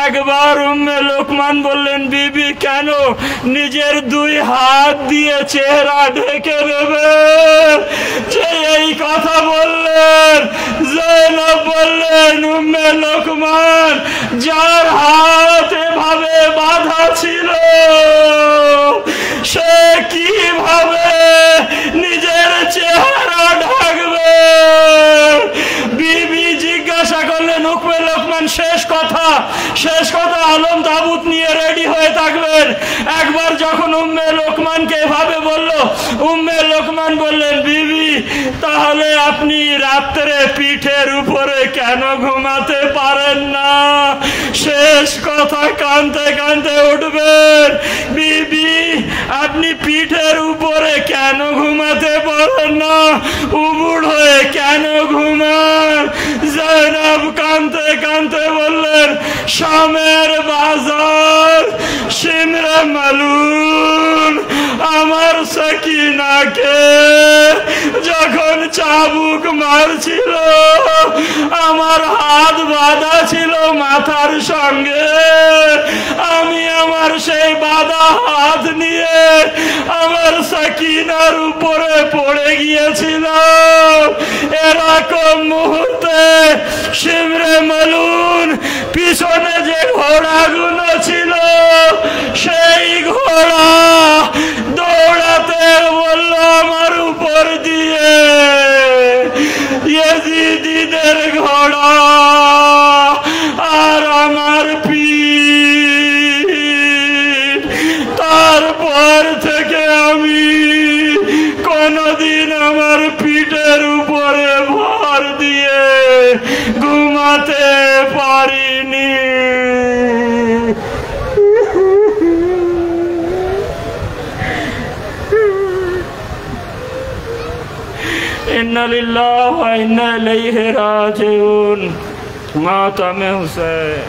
S1: একবার উম্মে লোকমান বললেন বিবি কেন, নিজের 2 হাত দিয়ে চেহারা ঢেকে দেবে। যে এই কথা বললেন জয়নব বললেন উম্মে লোকমান, যার হাত এভাবে বাঁধা ছিল সে কিভাবে নিজের চেহারা ঢাকবে? বিবি জিজ্ঞাসা করলেন উকমে লোকমান শেষ কথা আলম তাবুত নিয়ে রেডি হয়ে থাকবেন। একবার যখন উম্মে লোকমানকে এভাবে বলল উম্মে লোকমান বললেন বিবি তাহলে আপনি রাত্রে পিঠের উপরে কেন ঘুমাতে পারেন না? শেষ কথা কাঁদতে কাঁদতে উঠবেন। বিবি আপনি পিঠের উপরে কেন ঘুমাতে পারেন না? উবুড় হয়ে কেন ঘুমান? জয়নব কাঁদতে কাঁদতে বললেন শামের বাজার শিমরে মালুন আমার সাকিনাকে যখন চাবুক মারছিল আমার হাত বাঁধা ছিল মাথার সঙ্গে, আমি আমার সেই বাঁধা হাত নিয়ে আমার সাকিনার উপরে পড়ে গিয়েছিলাম। এরকম মুহূর্তে শিমরে মালুন পিছনে যে ঘোড়াগুলো ছিল সেই ঘোড়া দৌড়াতে বলল আমার উপর দিয়ে, ইয়েজিদিদের ঘোড়া আর আমার পিঠ। তারপর থেকে আমি কোনদিন আমার পিঠের উপরে ভর দিয়ে ঘুমাতে পারিনি। ইন্না লিল্লাহি ওয়া ইন্না ইলাইহি রাজিউন। মাতামে হুসাইন।